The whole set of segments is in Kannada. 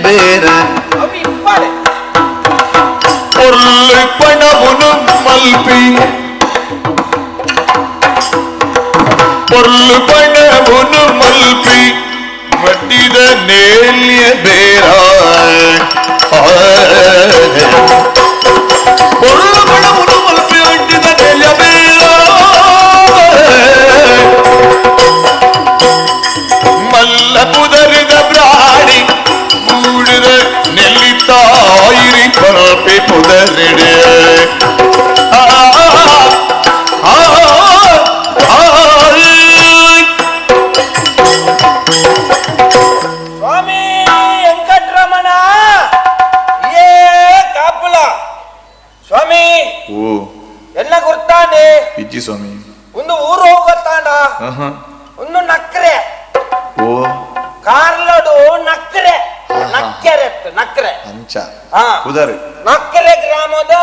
ಬೇರ பொருள் பணமுனும் மல்பி பொருள் பணமுனும் மல்பி மட்டித நேலிய பேரா பொருள் பணமுனும் மல்பி மட்டித நேலிய பேரா மல்ல புதருத பிராணி மூடுத நெல்லித்தாயிரி பரப்பி புதரிடு ಸ್ವಾಮಿ ವೆಂಕಟರಮಣ ಏ ಕಾಪುಲ ಸ್ವಾಮಿ ಓ ಎಲ್ಲ ಗುರ್ತಾನೆ ಇಜ್ಜಿ ಸ್ವಾಮಿ ಒಂದು ಊರು ಹೋಗತ್ತಾಂಡ ಒಂದು ನಕ್ರೆ ಓ ಕಾರ್ಲಡು ನಕ್ರೆ ನಕ್ಕೆರೆ ನಕ್ರೆ ಅಂಚ ಹಾ ಕುದರ್ ನಕ್ಕೆರೆ ಗ್ರಾಮದ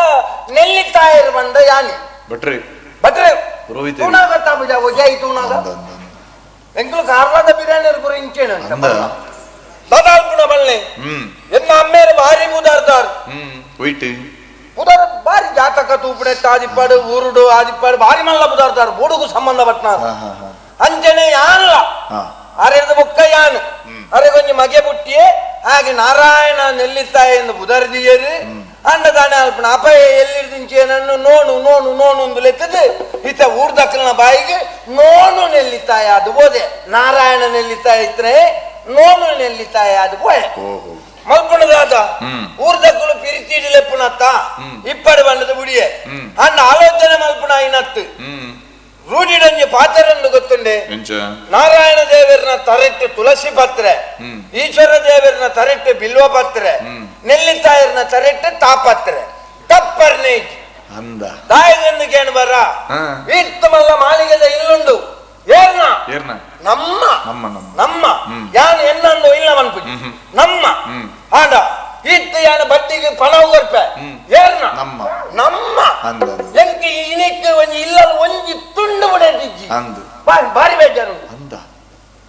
ನೆಲ್ಲಿತಾಯಿರ್ ಬಂದ ಯಾನಿ ಬಟ್ರಿ ಬಟ್ರೆ ತೂನಾಗ ತಾಬುಜ ಒಜಾಯಿ ತೂನಾಗ ಎಂಕ್ಲು ಕಾರ್ಲದ ಬಿರಿಯಾನಿ ಗುರು ಇಂಚೇನು ಅಂತ ದಾದಾಲ್ಪುಣ ಬಲ್ಲೆ ಎನ್ನ ಅಮ್ಮೇರು ಭಾರಿ ಮುದಾರ್ದಾರ್ ಹೋಯ್ತು ಮುದಾರ ಭಾರಿ ಜಾತಕ ತೂಪುಣೆ ಆದಿಪ್ಪಾಡು ಊರುಡು ಆದಿಪ್ಪಾಡು ಭಾರಿ ಮಲ್ಲ ಮುದಾರ್ದಾರ್ ಬೂಡುಗು ಸಂಬಂಧ ಪಟ್ನಾರ ಅಂಜನೆ ಯಾನಲ್ಲ ಅರೆದು ಮುಕ್ಕ ಯಾನು ಅರೆ ಕೊಂಚ ಮಗೆ ಬುಟ್ಟಿಯೇ ಹಾಗೆ ನಾರಾಯಣ ನೆಲ್ಲಿತ್ತಾಯ ಎಂದು ಬುದರ್ದಿಯರು ಅಂಡದಾನೆ ಅಲ್ಪನ ಅಪಾಯ ಎಲ್ಲಿರ್ದಿಂಚೇನನ್ನು ನೋನು ನೋನು ನೋನು ಒಂದು ಲೆಕ್ಕದು ಇತ್ತ ಊರ್ದಕ್ಕನ ಬಾಯಿಗೆ ನೋನು ನೆಲ್ಲಿತ್ತಾಯ ಅದು ಬೋದೆ ನಾರಾಯಣ ನೆಲ್ಲಿತ್ತಾಯ ಇದ್ರೆ ನೋನು ನೆಲ್ಲಿತ್ತಾಯ ಅದು ಬೋಯ್ ಮಲ್ಪುಣದಾದ ಊರ್ದಕ್ಕಲು ಪಿರಿತಿಡಿಲೆಪ್ಪುನತ್ತ ಇಪ್ಪಡು ಬಂಡದ ಬುಡಿಯೇ ಅಂಡ ಆಲೋಚನೆ ಮಲ್ಪುಣ ಐನತ್ತು ರೂಢಿಡಂಜಿ ಪಾತ್ರನ್ನು ಗೊತ್ತುಂಡೆ ನಾರಾಯಣ ದೇವರನ ತರೆಟ್ಟು ತುಳಸಿ ಪತ್ರೆ ಈಶ್ವರ ದೇವರನ ತರೆಟ್ಟು ಬಿಲ್ವ ಪತ್ರೆ ನೆಲ್ಲಿತಾಯರನ ತರೆಟ್ಟು ತಾಪತ್ರೆ ತಪ್ಪರ್ನೆ ಅಂದ ದಾಯಗಂದು ಕೇನು ಬರ ಇತ್ತಮಲ್ಲ ಮಾಳಿಗೆದ ಇಲ್ಲುಂಡು ಏರ್ನ ನಮ್ಮ ನಮ್ಮ ಯಾನು ಎನ್ನೊಂದು ಇಲ್ಲ ಮನ್ಪುಜಿ ನಮ್ಮ ಆಡ ಇತ್ತು ಯಾನ ಬಟ್ಟಿಗೆ ಪಣ ಉಗರ್ಪ ಏರ್ನ ನಮ್ಮ ಎಂಕಿ ಇನಿಕ್ಕೆ ಒಂಜಿ ಇಲ್ಲ ಒಂಜಿ ತುಂಡು ಬುಡೇಟಿಜ್ಜಿ ಬಾರಿ ಬೇಜಾರು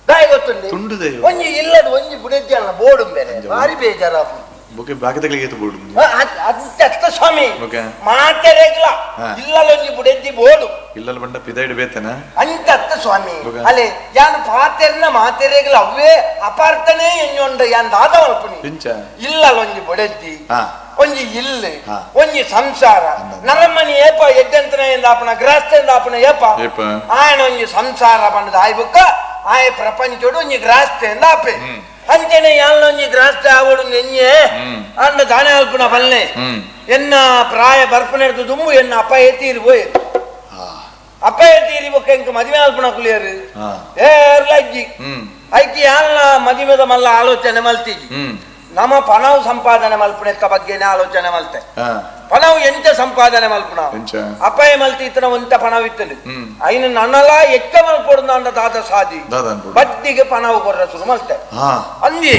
ದಾಯ ಗೊತ್ತುಂಡಿ ಒಂಜಿ ಇಲ್ಲದ ಒಂಜಿ ಬುಡೇಜ್ಜಿ ಅಲ್ಲ ಬೋಡು ಬೇರೆ ಬಾರಿ ಬೇಜಾರು ಅತ್ತ ಸ್ವಾಮಿ ಮಾತೆರೆಗ್ಲ ಇಲ್ಲೊಂಜಿ ಬುಡೇಜ್ಜಿ ಬೋಡು ಇಲ್ಲಲ್ ಬಂಡ ಪಿದೈಡ್ ಬೇತನ ಅಂತ ಸ್ವಾಮಿ ಅಲೆ ಯಾನ್ ಪಾತೆರ್ನ ಮಾತೆರೆಗ್ಲ ಅವೇ ಅಪಾರ್ಥನೆ ಎನ್ನೊಂಡ ಯಾನ್ ದಾದ ಮಲ್ಪುನಿ ಇಲ್ಲೊಂಜಿ ಬುಡೇಜ್ಜಿ ಒಂಜಿ ಇಲ್ಲು ಒಂಜಿ ಸಂಸಾರ ನರಮನಿ ಏಪ ಎಡ್ಡೆಂತನ ಎಂದಾಪನ ಗೃಹಸ್ಥ ಎಂದಾಪನ ಏಪ ಆಯನ ಒಂಜಿ ಸಂಸಾರ ಬಂಡದ ಆಯ್ಬುಕ್ಕ ಆಯ ಪ್ರಪಂಚೋಡು ಒಂಜಿ ಗೃಹಸ್ಥ ಎಂದಾಪೆ ಅಂಚನೆ ಯಾನೊಂಜಿ ಗೃಹಸ್ಥ ಆವಡು ನೆನ್ನೆ ಅಂಡ ದಾನೆ ಅಲ್ಪನ ಬಲ್ಲೆ ಎನ್ನ ಪ್ರಾಯ ಬರ್ಪನೆಡ್ದು ದುಂಬು ಎನ್ನ ಅಪಾಯ ತೀರಿ ಹೋಯ್ ಅಪಾಯ ತೀರಿ ಬೊಕ್ಕ ಎಂಕ ಮದುವೆ ಅಲ್ಪನ ಕುಲಿಯರು ಏರ್ಲಜ್ಜಿ ಐಕಿ ಯಾನ ಮದುವೆದ ಮಲ್ಲ ಆಲೋಚನೆ ಮಲ್ತಿಜಿ ನಮ್ಮ ಪಣವು ಸಂಪಾದನೆ ಮಲ್ಪುಣೆಕ್ಕ ಬಗ್ಗೆನೇ ಆಲೋಚನೆ ಮಲ್ತೆ ಪಣವು ಎಂತ ಸಂಪಾದನೆ ಮಲ್ಪುಣ ಅಪಾಯ ಮಲ್ತಿ ಇತನ ಒಂತ ಪಣವಿತ್ತಲು ಐನು ನನ್ನಲ ಎಕ್ಕ ಮಲ್ಪೊಡು ಅಂದ ದಾದ ಸಾದಿ ಬಡ್ಡಿಗೆ ಪಣವು ಕೊರ್ರ ಶುರು ಮಲ್ತೆ ಅಂದಿ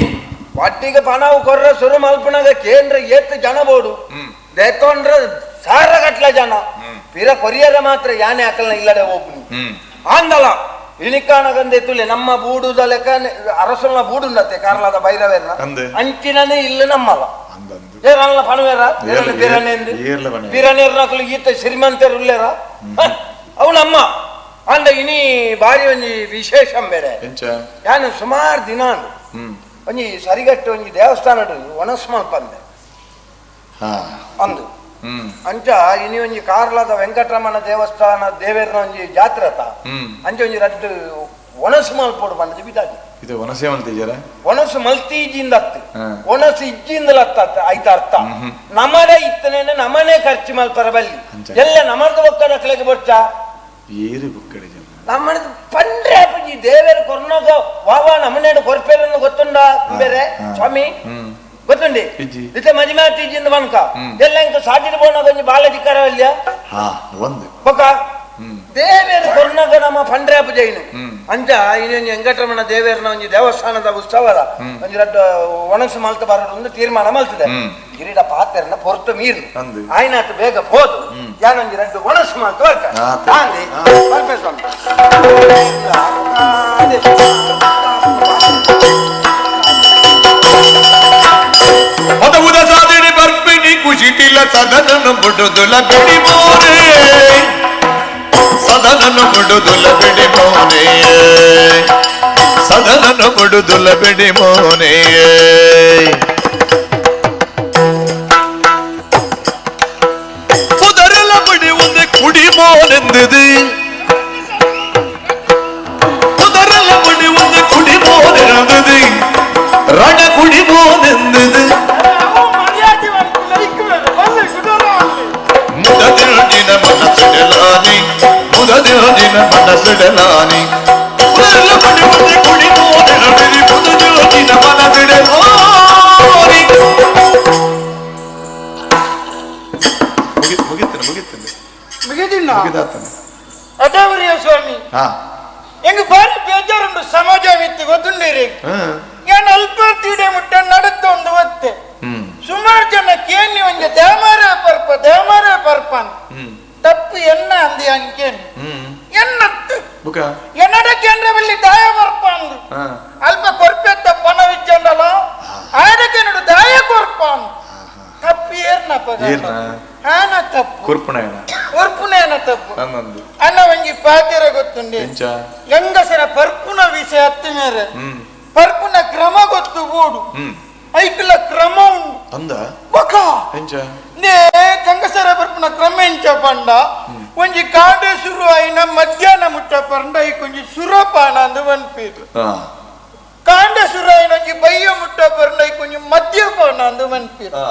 ಬಡ್ಡಿಗೆ ಪಣವು ಕೊರ್ರ ಶುರು ಮಲ್ಪುಣಗ ಕೇಂದ್ರ ಏತ್ ಜನ ಬೋಡು ದೇಕೊಂಡ್ರ ಸಾರ ಗಟ್ಲ ಜನ ಪಿರ ಕೊರಿಯರ ಮಾತ್ರ ಯಾನೆ ಹಾಕಲ್ನ ಇಲ್ಲದೆ ಹೋಗ್ನಿ ಆಂದಲ ಇಣಿಕಾನಗಂದೆ ತುಲೆ ನಮ್ಮ ಬೂಡುದ ಲೆಕ್ಕ ಅರಸನ ಬೂಡುಂಡತ್ತೆ ಕಾರ್ಲಾದ ಬೈರವೇರ್ನ ಅಂಚಿನೇ ಇಲ್ಲ ನಮ್ಮಲ್ಲ ಏರಲ್ಲ ಪಣವೇರ ಬಿರನೇರ್ನಕಲು ಈತ ಶ್ರೀಮಂತರು ಉಲ್ಲೇರ ಅವು ನಮ್ಮ ಅಂದ ಇನಿ ಬಾರಿ ಒಂಜಿ ವಿಶೇಷ ಬೇರೆ ಯಾನು ಸುಮಾರು ದಿನ ಒಂಜಿ ಸರಿಗಟ್ಟು ಒಂಜಿ ದೇವಸ್ಥಾನ ಒಣಸ್ಮಲ್ಪಂದೆ ಅಂದು ಅಂಚ ಇನಿ ಒಂಜಿ ಕಾರ್ಲಾದ ವೆಂಕಟರಮಣ ದೇವಸ್ಥಾನ ದೇವೇರ್ನ ಒಂಜಿ ಜಾತ್ರೆ ಅಂಚ ಒಂಜಿ ರಡ್ಡು ಒಣಸು ಮಲ್ಪೋಡು ಬಂದ ಬಿದ್ದಾಗಿ ಇದು ಒಣಸೆ ಮಲ್ತಿಜರ ಒಣಸು ಮಲ್ತೀಜಿಂದ ಅತ್ತು ಒಣಸು ಇಜ್ಜಿಂದಲ ಆಯ್ತ ಅರ್ಥ ನಮನೆ ಇತ್ತನೇನೆ ನಮನೆ ಖರ್ಚು ಮಲ್ಪರ ಬಲ್ಲಿ ಎಲ್ಲ ನಮರ್ದ ಒಕ್ಕಡ ಕೆಳಗೆ ಬರ್ಚ ಏರು ಬುಕ್ಕಡೆ ನಮ್ಮನ ಪಂಡ್ರೆ ಅಪ್ಪಜಿ ದೇವೇರ ಕೊರ್ನಾಗ ವಾವ ನಮನೇಡು ಕೊರ್ಪೇರನ್ನು ಗೊತ್ತುಂಡ ಬೇರೆ ಸ್ವಾಮಿ ಗೊತ್ತುಂಡಿ ಇತ್ತೆ ಮದಿ ಮಾತಿಜಿಂದ ಬನ್ಕ ಎಲ್ಲ ಇಂಕ ಸಾಜಿದ ಬೋನ ಕೊಂಚ ಬಾಳ ಧಿಕ್ಕಾರವಲ್ಯ ಒಂದು ಬೊಕ್ಕ ದೇವೇರು ಕೊರ್ನಾಗ ನಮ್ಮ ಪಂಡ್ರೆ ಅಪ್ಪಜೈನು ಅಂಚ ಇನ್ನೊಂದು ವೆಂಕಟರಮಣ ದೇವೇರನ ಒಂಜಿ ದೇವಸ್ಥಾನದ ಉತ್ಸವದ ಒಂಜಿ ರಡ್ಡ ಒಣಸು ಮಲ್ತ ಬರೋದು ಒಂದು ತೀರ್ಮಾನ ಮಲ್ತದೆ ಕಿರೀಟ ಪಾತ್ರೆನ ಪೊರ್ತು ಮೀರು ಆಯ್ನಾತು ಬೇಗ ಹೋದು ಯಾನೊಂಜಿ ರಡ್ಡು ಒಣಸು ಮಲ್ತ ಬರ್ಕ ಆಂದಿ ಬರ್ಪೆ ಸ್ವಾಮಿ ಇಲ್ಲ ಸದನನು ಬಿಡುದುಲ ಬಿಡಿ ಮೋನೆ ಸದನನು ಬಿಡುದುಲ ಬಿಡಿ ಮೋನೆ ಸದನನು ಬಿಡುದುಲ ಬಿಡಿ ಮೋನೆ ಕುದರೆಲ್ಲ ಬಿಡಿ ಒಂದೇ ಕುಡಿ ಮೋನೆಂದಿದೆ ಕುದರೆಲ್ಲ ಬಿಡಿ ಒಂದೇ ಕುಡಿ ಮೋನೆಂದಿದೆ ರಣ ಕುಡಿ ಮೋನೆಂದಿದೆ ಮುದದಿನ ಮನಸ್ಸಿಡಲಾನಿ ಮುದದಿನ ಮನಸ್ಸಿಡಲಾನಿ ಕುದರೆಲ್ಲ ಬಿಡಿ ಒಂದೇ ಕುಡಿ ಮೋನೆಂದಿದೆ ಮುದದಿನ ಮನಸ್ಸಿಡಲಾನಿ ಅಟವರಿಯ ಸ್ವಾಮಿ ಹೆಂಗ ಬಾರಿ ಬೇಜಾರುಂಡು ಸಮಾಜವಿತ್ತು ಗೊತ್ತುಂಡಿರಿ ನಾನು ಅಲ್ಪ ತೀಡೆ ಮುಟ್ಟ ನಡುತ್ತ ಒಂದು ಒತ್ತೆ ಸುಮಾರು ಜನ ಕೇಳಿ ಒಂಜ ದೇಮಾರೇ ಪರ್ಪ ತಪ್ಪು ಎನ್ನ ಅಂದಿ ಅನ್ಕೇನು ಎನ್ನತ್ತು ಎನ್ನಡಕ್ಕೆ ಅಂದ್ರೆ ಬಲ್ಲಿ ದಾಯ ಬರ್ಪ ಅಂದು ಅಲ್ಪ ಕೊರ್ಪೆತ್ತ ಪನ ವಿಚ್ಚಂಡಲ ಆಡಕ್ಕೆ ನೋಡು ದಾಯ ಕೊರ್ಪ ಅಂದು ತಪ್ಪು ಏರ್ನಪ್ಪ ಹಾನ ತಪ್ಪು ಕೊರ್ಪುನೇನ ತಪ್ಪು ಅನ್ನ ಒಂಜಿ ಪಾತಿರ ಗೊತ್ತುಂಡಿ ಗಂಗಸರ ಪರ್ಪುನ ವಿಷಯ ಹತ್ತಿ ಮೇರೆ ಪರ್ಪುನ ಕ್ರಮ ಗೊತ್ತು ಬೋಡು ಐಕಲ ಕ್ರಮ ಉಂಡು ಗಂಗಸರ ಪರ್ಪುನ ಕ್ರಮ ಎಂಚ ಪಂಡ ಒಂಜಿ ಕಾಂಡೆ ಶುರು ಆಯ್ನ ಮಧ್ಯಾಹ್ನ ಮುಟ್ಟ ಪಂಡ ಈ ಕೊಂಜಿ ಸುರಪಾನ ಅಂದು ಬನ್ಪೀರು ಕಾಂಡೆ ಶುರು ಆಯ್ನ ಒಂಜಿ ಬಯ್ಯ ಮುಟ್ಟ ಪಂಡ ಈ ಕೊಂಜಿ ಮದ್ಯಪಾನ ಅಂದು ಬನ್ಪೀರು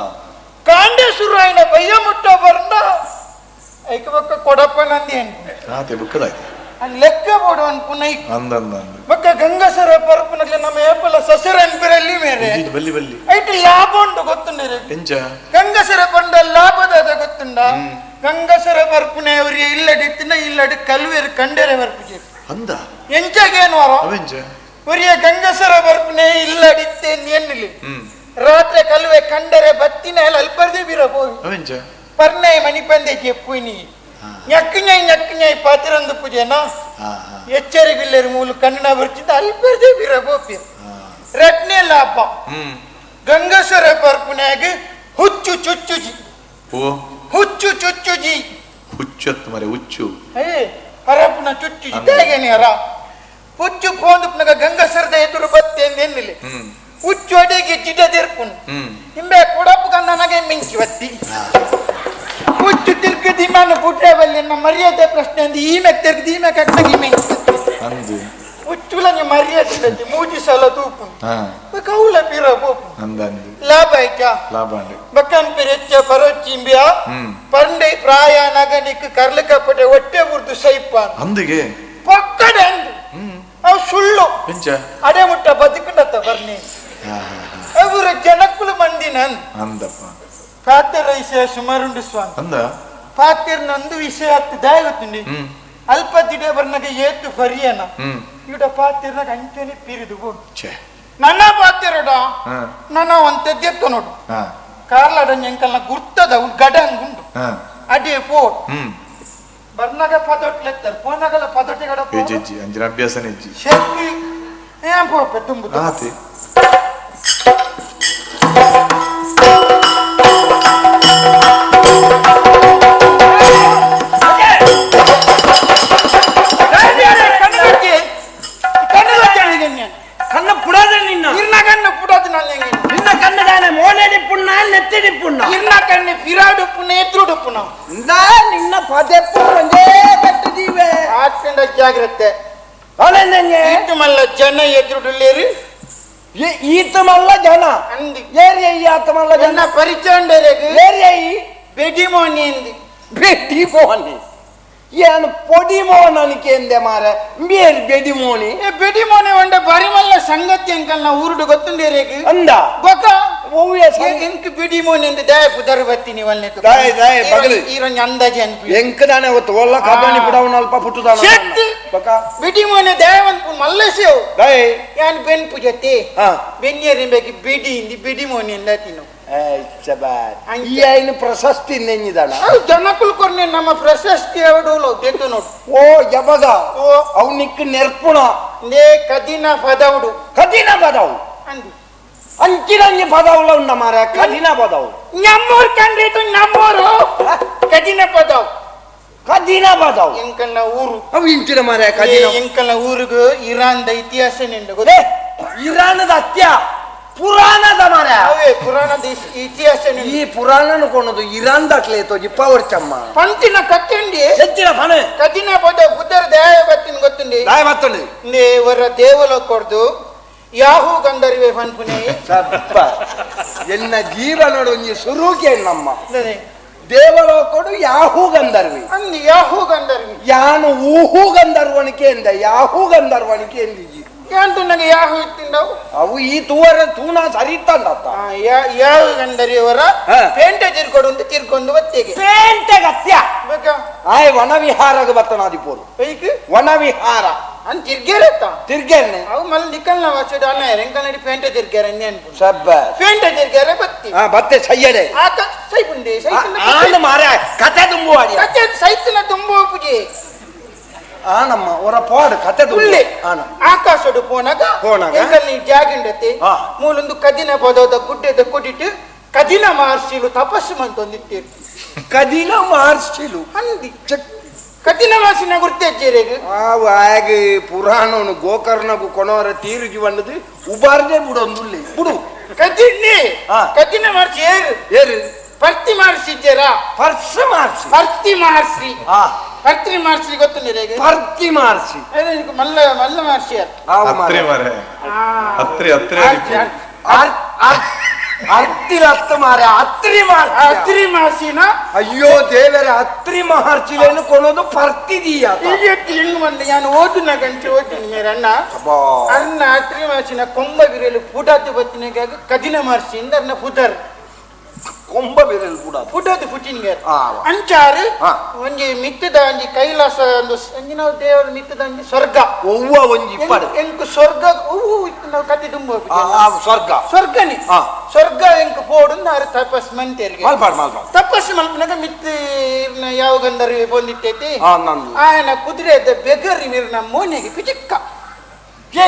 ಕಾಂಡೆ ಶುರು ಆಯ್ನ ಬಯ್ಯ ಮುಟ್ಟ ಪಂಡ ಐಕ ಬಕ್ಕ ಕೊಡಪ್ಪ ನಂದಿ ಲೆಕ್ಕ ಬೋಡು ಅನ್ಪುನ ಬಕ್ಕ ಗಂಗಸರ ಪರಪುನಗ್ಲೆ ನಮ್ಮ ಏಪಲ ಸಸರ ಅನ್ಪಿರಲ್ಲಿ ಮೇರೆ ಐಟಿ ಲಾಭ ಉಂಟು ಗೊತ್ತುಂಡಿರಿ ಗಂಗಸರ ಪಂಡ ಲಾಭದ ಗೊತ್ತುಂಡ ಗಂಗಸರ ಪರಪುನೆ ಅವರಿಗೆ ಇಲ್ಲಡಿತ್ತಿನ ಇಲ್ಲಡಿ ಕಲ್ವೇರು ಕಂಡರೆ ಬರ್ಪಿಗೆ ಎಂಚಾಗೇನು ವರ ಒರಿಯ ಗಂಗಸರ ಪರಪುನೆ ಇಲ್ಲಡಿತ್ತೆ ಎನ್ನಿಲಿ ರಾತ್ರಿ ಕಲ್ವೆ ಕಂಡರೆ ಬತ್ತಿನ ಅಲ್ಪರ್ದೆ ಬಿರಬಹುದು ಪರ್ಣಯ ಮಣಿಪಂದೆ ಚೆಪ್ಪುನಿ ഞക്കിഞ്ഞായി പാത്തിരന്ത് പൂജന എച്ചരികില്ലൊരു മൂല് കണ്ണ വരച്ചിട്ട് അല്പേ വിരബോപ്പി രത്നല്ല അപ്പ ഗംഗസര പർപ്പുനാഗ് ಹುಚ್ಚು ಚುಚ್ಚುಜಿ ಹುಚ್ಚು ಚುಚ್ಚುಜಿ ಹುಚ್ಚತ್ತು ಮರೆ ಹುಚ್ಚು ಪರಪುನ ಚುಚ್ಚುಜಿ ಹೇಗೇನಿಯರ ಹುಚ್ಚು ಪೋಂದುಪ್ನಗ ಗಂಗಸರದ ಎದುರು ಬತ್ತೆ ಎಂದೆನ್ನಿಲ್ಲ ಹುಚ್ಚು ಅಡಿಗೆ ಚಿಡದಿರ್ಪುನ್ ಹಿಂಬೆ ಕೊಡಪ್ಪು ನನಗೆ ಮಿಂಚಿ ಬತ್ತಿ ಹುಚ್ಚು ತಿರ್ಕದಿ ನಾನು ಪುಟ್ರೆ ಬಲ್ಲಿ ನಮ್ಮ ಮರ್ಯಾದೆ ಪ್ರಶ್ನೆ ಅಂದು ಈಮೆ ತಿರ್ಗದಿ ಈಮೆ ಕಟ್ಟಗಿ ಮಿಂಚಿ ಹುಚ್ಚುಲ ಮರ್ಯಾದೆ ಮೂಜಿ ಸಲ ತೂಪು ಕೌಲ ಪಿರ ಬೋಪು ಲಾಭ ಆಯ್ತಾ ಬಕ್ಕನ್ ಪಿರೆಚ್ಚ ಪರಚಿಂಬಿಯ ಪಂಡೆ ಪ್ರಾಯ ನಗನಿಕ್ ಕರ್ಲಕಪಟೆ ಹೊಟ್ಟೆ ಮುರ್ದು ಸೈಪ ಅಂದಿಗೆ ಪಕ್ಕಡೆ ಅಂದು ಅವು ಸುಳ್ಳು ಅಡೆ ಮುಟ್ಟ ಬದುಕುಂಡತ್ತ ಬರ್ನಿ ಅವರ ಜನಕ್ಕುಲು ಮಂದಿನ ಅಂದಪ್ಪ ಪಾತ್ಯರ ವಿಷಯ ಸುಮಾರುಂಡು ಸ್ವಾಮಿ ಪಾತ್ಯರ್ನೊಂದು ವಿಷಯ ಹತ್ತು ದಾಯಗುತ್ತುಂಡಿ ಅಲ್ಪ ದಿಡೆ ಬರ್ನಾಗ ಏತು ಫರಿಯನ ಇಡ ಪಾತ್ಯರ್ನಾಗ ಅಂಚನೆ ಪಿರಿದು ಬೋಡು ನನ್ನ ಪಾತ್ಯರಡ ನನ್ನ ಒಂತೆದ್ದು ನೋಡು ಕಾರ್ಲಾಡ ಎಂಕಲ್ನ ಗುರ್ತದ ಗಡ ಹಂಗುಂಡು ಅದೇ ಫೋಟ್ ಬರ್ನಾಗ ಪದೊಟ್ಲೆತ್ತಾರೆ ಫೋನಾಗಲ್ಲ ಪದೊಟ್ಟೆ ಗಡ ಅಂಜನ ಅಭ್ಯಾಸ ನೆಜ್ಜಿ ಶಕ್ತಿ ಏನ್ ಪೋಪೆ ತುಂಬುದು ಕಣ್ಣ ಪುಡಾದ ನಿನ್ನ ಇರ್ನ ಕಣ್ಣು ಪುಡಾದ ನಾನು ನಿನ್ನ ಕಣ್ಣದಾನೆ ಮೋನೇಡಿ ಪುಣ್ಣ ನೆತ್ತಿಡಿ ಪುಣ್ಣ ಇರ್ನ ಕಣ್ಣು ಪಿರಾಡು ಪುಣ್ಣ ಎತ್ರುಡು ಪುಣ್ಣ ನಿನ್ನ ಪದೆಪ್ಪು ಒಂದೇ ಕಟ್ಟಿದೀವೆ ಆತ್ಕೊಂಡ ಜಾಗ್ರತೆ ಈತ ಮಲ್ಲ ಜನ ಎದುರುಡುಲ್ಲೇರಿ ಈತ ಮಲ್ಲ ಜನ ಅಂದಿ ಏರಿಯ ಈ ಆತ ಮಲ್ಲ ಜನ ಪರಿಚಯ ಏರಿಯ ಈ ಬೆಡಿಮೋನಿ ಅಂದಿ ಬೆಡಿಮೋನಿ ಏನು ಪೊಡಿ ಮೋಹನ್ ಅನಿಕೆ ಮಾರ ಬೇರೆ ಬೆಡಿ ಮೋನಿ ಬೆಡಿಮೋನಿ ಒಂಡೆ ಬರಿಮಲ್ಲ ಸಂಗತಿ ಅಂಕಲ್ ನಾ ಊರುಡು ಗೊತ್ತುಂಡೇರೇಗಿ ಅಂದ ಗೊತ್ತ ಓವಿಯ ಎಂಕ್ ಬೆಡಿಮೋನಿ ಅಂದ ದಯ ಪುದರ್ ಬತ್ತೀನಿ ವಲ್ನೆ ದಯ ದಯ ಬಗಲು ಈರೊಂಜ ಅಂದಾಜಿ ಅನ್ಪಿ ಎಂಕ ದಾನೆ ಒತ್ತು ಒಲ್ಲ ಕಬಾನಿ ಬಿಡವನ ಅಲ್ಪ ಪುಟ್ಟುದಾನ ಶಕ್ತಿ ಬಕ ಬೆಡಿಮೋನಿ ದಯವಂತ ಮಲ್ಲಸೇವ್ ದಯ ಯಾನ್ ಬೆನ್ ಪೂಜತೆ ಬೆನ್ಯರಿಂಬೆಗಿ ಬೆಡಿ ಇಂದಿ ಬೆಡಿಮೋನಿ ಅಂದ ತಿನ್ನು ಈ ಐನು ಪ್ರಶಸ್ತಿ ನೆನ್ನಿದಾನ ಜನಕ್ಕೂ ಕೊರ್ನೆ ನಮ್ಮ ಪ್ರಶಸ್ತಿ ಅವಡು ತೆತ್ತು ನೋಡು ಓ ಯಬಗ ಓ ಅವನಿಕ್ ನೆರ್ಪುಣ ನೇ ಕದಿನ ಪದವುಡು ಕದಿನ ಪದವು ಅಂದಿ ಅಂಚಿರಂಜಿ ಪದವುಲ ಉಂಡ ಮಾರ ಕಠಿಣ ಪದವು ನಮ್ಮೂರ್ ಕಂಡ್ರಿತು ನಮ್ಮೂರು ಕಠಿಣ ಪದವು ಕಠಿಣ ಪದವು ಎಂಕಲ್ನ ಊರು ಅವು ಇಂಚಿನ ಮಾರ ಕಠಿಣ ಎಂಕಲ್ನ ಊರಿಗೂ ಇರಾನ್ದ ಇತಿಹಾಸ ನಿಂಡು ಇರಾನದ ಅತ್ಯ ಪುರಾಣದ ಮಾರ ಅವೇ ಪುರಾಣದ ಇತಿಹಾಸ ಈ ಪುರಾಣನು ಕೊನದು ಇರಾನ್ ದಾಖಲೆ ತೋಜಿ ಪವರ್ಚಮ್ಮ ಪಂಚಿನ ಕತ್ತಂಡಿ ಹೆಚ್ಚಿನ ಪಣ ಕಠಿಣ ಪದ ಬುದ್ಧರ ದಯ ಬತ್ತಿನ ಗೊತ್ತುಂಡಿ ದಾಯ ಮತ್ತೊಂದು ಇವರ ದೇವಲ ಕೊಡ್ದು ಯಾಹೂ ಗಂಧರ್ವೆ ಪನ್ಪುನೆ ಸಪ್ಪ ಎನ್ನ ಜೀವನಡು ಒಂಜಿ ಸುರುಕೆ ನಮ್ಮ ದೇವಲೋಕಡು ಯಾಹೂ ಗಂಧರ್ವಿ ಅಂದ್ ಯಾಹೂ ಗಂಧರ್ವಿ ಯಾನು ಊಹೂ ಗಂಧರ್ವನಿಕೆ ಎಂದ ಯಾಹೂ ಗಂಧರ್ವನಿಕೆ ಎಂದಿಜಿ ಯಾಂತು ನನಗೆ ಯಾಹೂ ಇತ್ತಿಂದವು ಅವು ಈ ತೂವರ ತೂನ ಸರಿತಂದತ್ತ ಯಾಹೂ ಗಂಧರ್ವಿ ಅವರ ಪೇಂಟೆ ತಿರ್ಕೊಡು ಅಂತ ತಿರ್ಕೊಂಡು ಬತ್ತೆಗೆ ಪೇಂಟೆ ಗತ್ಯ ಬೇಕಾ ಆಯ್ ವನವಿಹಾರಗ ಬತ್ತನಾದಿಪೋರು ಬೈಕ್ ವನವಿಹಾರ ಅಂತ ತಿರ್ಗೇರತ್ತ ತಿರ್ಗೇನೆ ಅವು ಮಲ್ ನಿಕಲ್ನ ವಾಚಡ ಅನ್ನ ಎಂಕನಡಿ ಪೇಂಟೆ ತಿರ್ಗೇರ ಅನ್ಪು ಸಬ್ಬ ಪೇಂಟೆ ತಿರ್ಗೇರ ಬತ್ತಿ ಬತ್ತೆ ಸಯ್ಯಡೆ ಆತ ಸೈಪುಂಡೆ ಆನ ಮಾರ ಕತೆ ತುಂಬುವಾಡಿ ಕತೆ ಸೈತನ ತುಂಬೋ ಪೂಜೆ ಆನಮ್ಮ ಅವರ ಪಾಡು ಕತೆ ಉಳ್ಳೆ ಆನ ಆಕಾಶಡು ಪೋನಾಗ ಎಂಕಲ್ನಿ ಜಾಗಿಂಡತೆ ಮೂಲೊಂದು ಕದಿನ ಪದದ ಗುಡ್ಡೆದ ಕೊಡಿಟ್ಟು ಕದಿನ ಮಾರ್ಸಿಲು ತಪಸ್ಸು ಮಂತೊಂದಿತ್ತೇರು ಕದಿನ ಮಾರ್ಸಿಲು ಅಂದಿ ಕದಿನ ಮಾಸಿನ ಗುರ್ತೇಜೆರೆಗೆ ಆವು ಆಗ ಪುರಾಣನು ಗೋಕರ್ಣಗು ಕೊನವರ ತೀರುಜಿ ಬಂದದು ಉಬಾರ್ನೆ ಬಿಡೊಂದುಲ್ಲೆ ಬಿಡು ಕದಿನ್ನೆ ಕದಿನ ಮಾರ್ಸಿ ಏರು ಪರ್ತಿ ಮಾರ್ಸಿದ್ದೀರಾ ಪರ್ಸ ಮಾರ್ಸಿ ಪರ್ತಿ ಮಾರ್ಸಿ ಪರ್ತಿ ಮಾರ್ಸಿ ಗೊತ್ತು ನಿನಗೆ ಪರ್ತಿ ಮಾರ್ಸಿ ಮಲ್ಲ ಮಲ್ಲ ಮಾರ್ಸಿ ಅತ್ತಿರ ಹತ್ತು ಮಾರ ಅತ್ರಿ ಮಾರ್ಸಿನ ಅಯ್ಯೋ ದೇವರ ಅತ್ರಿ ಮಹರ್ಚಿಲೇನು ಕೊನೋದು ಪರ್ತಿದೀಯ ಹೆಂಗ್ ಬಂದೆ ನಾನು ಓದಿನ ಗಂಟೆ ಓದ್ತೀನಿ ಮೇರಣ್ಣ ಅನ್ನ ಅತ್ರಿ ಮಾರ್ಸಿನ ಕೊಂಬ ಬಿರಲು ಪುಟಾತಿ ಬತ್ತಿನಾಗ ಕದಿನ ಮಾರ್ಸಿ ಇಂದರ್ನ ಪುಟರ್ ಕೊಂಬ ಬಿರಲು ಕೂಡ ಪುಟೋದು ಪುಟಿನ್ಗೆ ಅಂಚಾರು ಒಂಜಿ ಮಿತ್ತದ ಒಂಜಿ ಕೈಲಾಸ ಒಂದು ನಾವು ದೇವರ ಮಿತ್ತದ ಒಂಜಿ ಸ್ವರ್ಗ ಒವ್ವ ಒಂಜಿ ಇಪ್ಪಡು ಎಂಕು ಸ್ವರ್ಗ ಹೂವು ನಾವು ಕತ್ತಿ ತುಂಬ ಸ್ವರ್ಗನಿ ಸ್ವರ್ಗ ಎಂಕು ಪೋಡು ನಾರು ತಪಸ್ ಮಂತೇರಿಗೆ ತಪಸ್ಸು ಮಲ್ಪನಾಗ ಮಿತ್ತಿ ಯಾವ ಗಂಧರ್ವಿ ಬಂದಿಟ್ಟೈತಿ ಆಯನ ಕುದುರೆ ಬೆಗರಿ ನೀರಿನ ಮೋನೆಗೆ ಪಿಚಿಕ್ಕ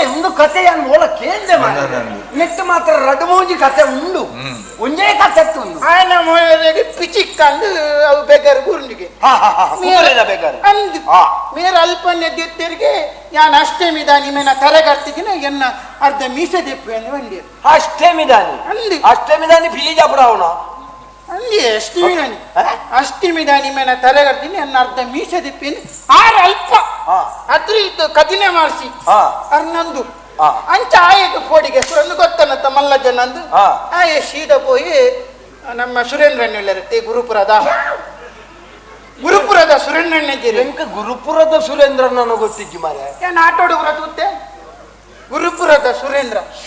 ಒಂದು ಕಥೆಯನ್ನು ಮೂಲ ಕೇಂದ್ರ ನೆಟ್ಟು ಮಾತ್ರ ರಡಮೋಜಿ ಕಥೆ ಉಂಡು ಒಂದೇ ಕಥೆ ಆಯನ ಮೋನೆಗೆ ಪಿಚಿಕ್ಕಂದು ಅವು ಬೆಗರ್ ಗುರುಂಡಿಗೆ ಅಂದು ಮೇರ ಅಲ್ಪನ್ಯ ದಿತ್ತರಿಗೆ ಯಾನ್ ಅಷ್ಟಮಿದಾನಿ ಮೇನ ತರಗರ್ತಿಗಿನ ಎನ್ನ ಅರ್ಧ ಮೀಸೆ ದೆಪ್ಪು ಎಂದು ಬಂದಿ ಅಷ್ಟಮಿದಾನಿ ಅಂದು ಅಷ್ಟಮಿದಾನಿ ಫಿಲಿಜಾಪುರ ಅವನ ಅಂದಿ ಅಷ್ಟಮಿದಾನಿ ಮೇನ ತರಗರ್ತೀನಿ ಎನ್ನ ಅರ್ಧ ಮೀಸೆ ದೆಪ್ಪಿ ಆರು ಅಲ್ಪ ಅದ್ರ ಇತ್ತು ಕದಿನೆ ಮಾಡಿಸಿ ಅರ್ನಂದು ಅಂಚ ಆಯದು ಪೋಡಿಗೆ ಸುರಂದು ಗೊತ್ತನತ್ತ ಮಲ್ಲ ಜನಂದು ಆಯ ಸೀದ ಪೋಯಿ ನಮ್ಮ ಸುರೇಂದ್ರನ್ನಿರುತ್ತೆ ಗುರುಪುರದ ಸುರೇಂದ್ರಣ್ಣ ಗುರುಪುರದ ಸುರೇಂದ್ರನ ಗೊತ್ತಿಜ್ಜಿ ಮಾರ ಏನ್ ಆಟೋಡು ಬರತ್ತೆ ಗುರುಪುರದ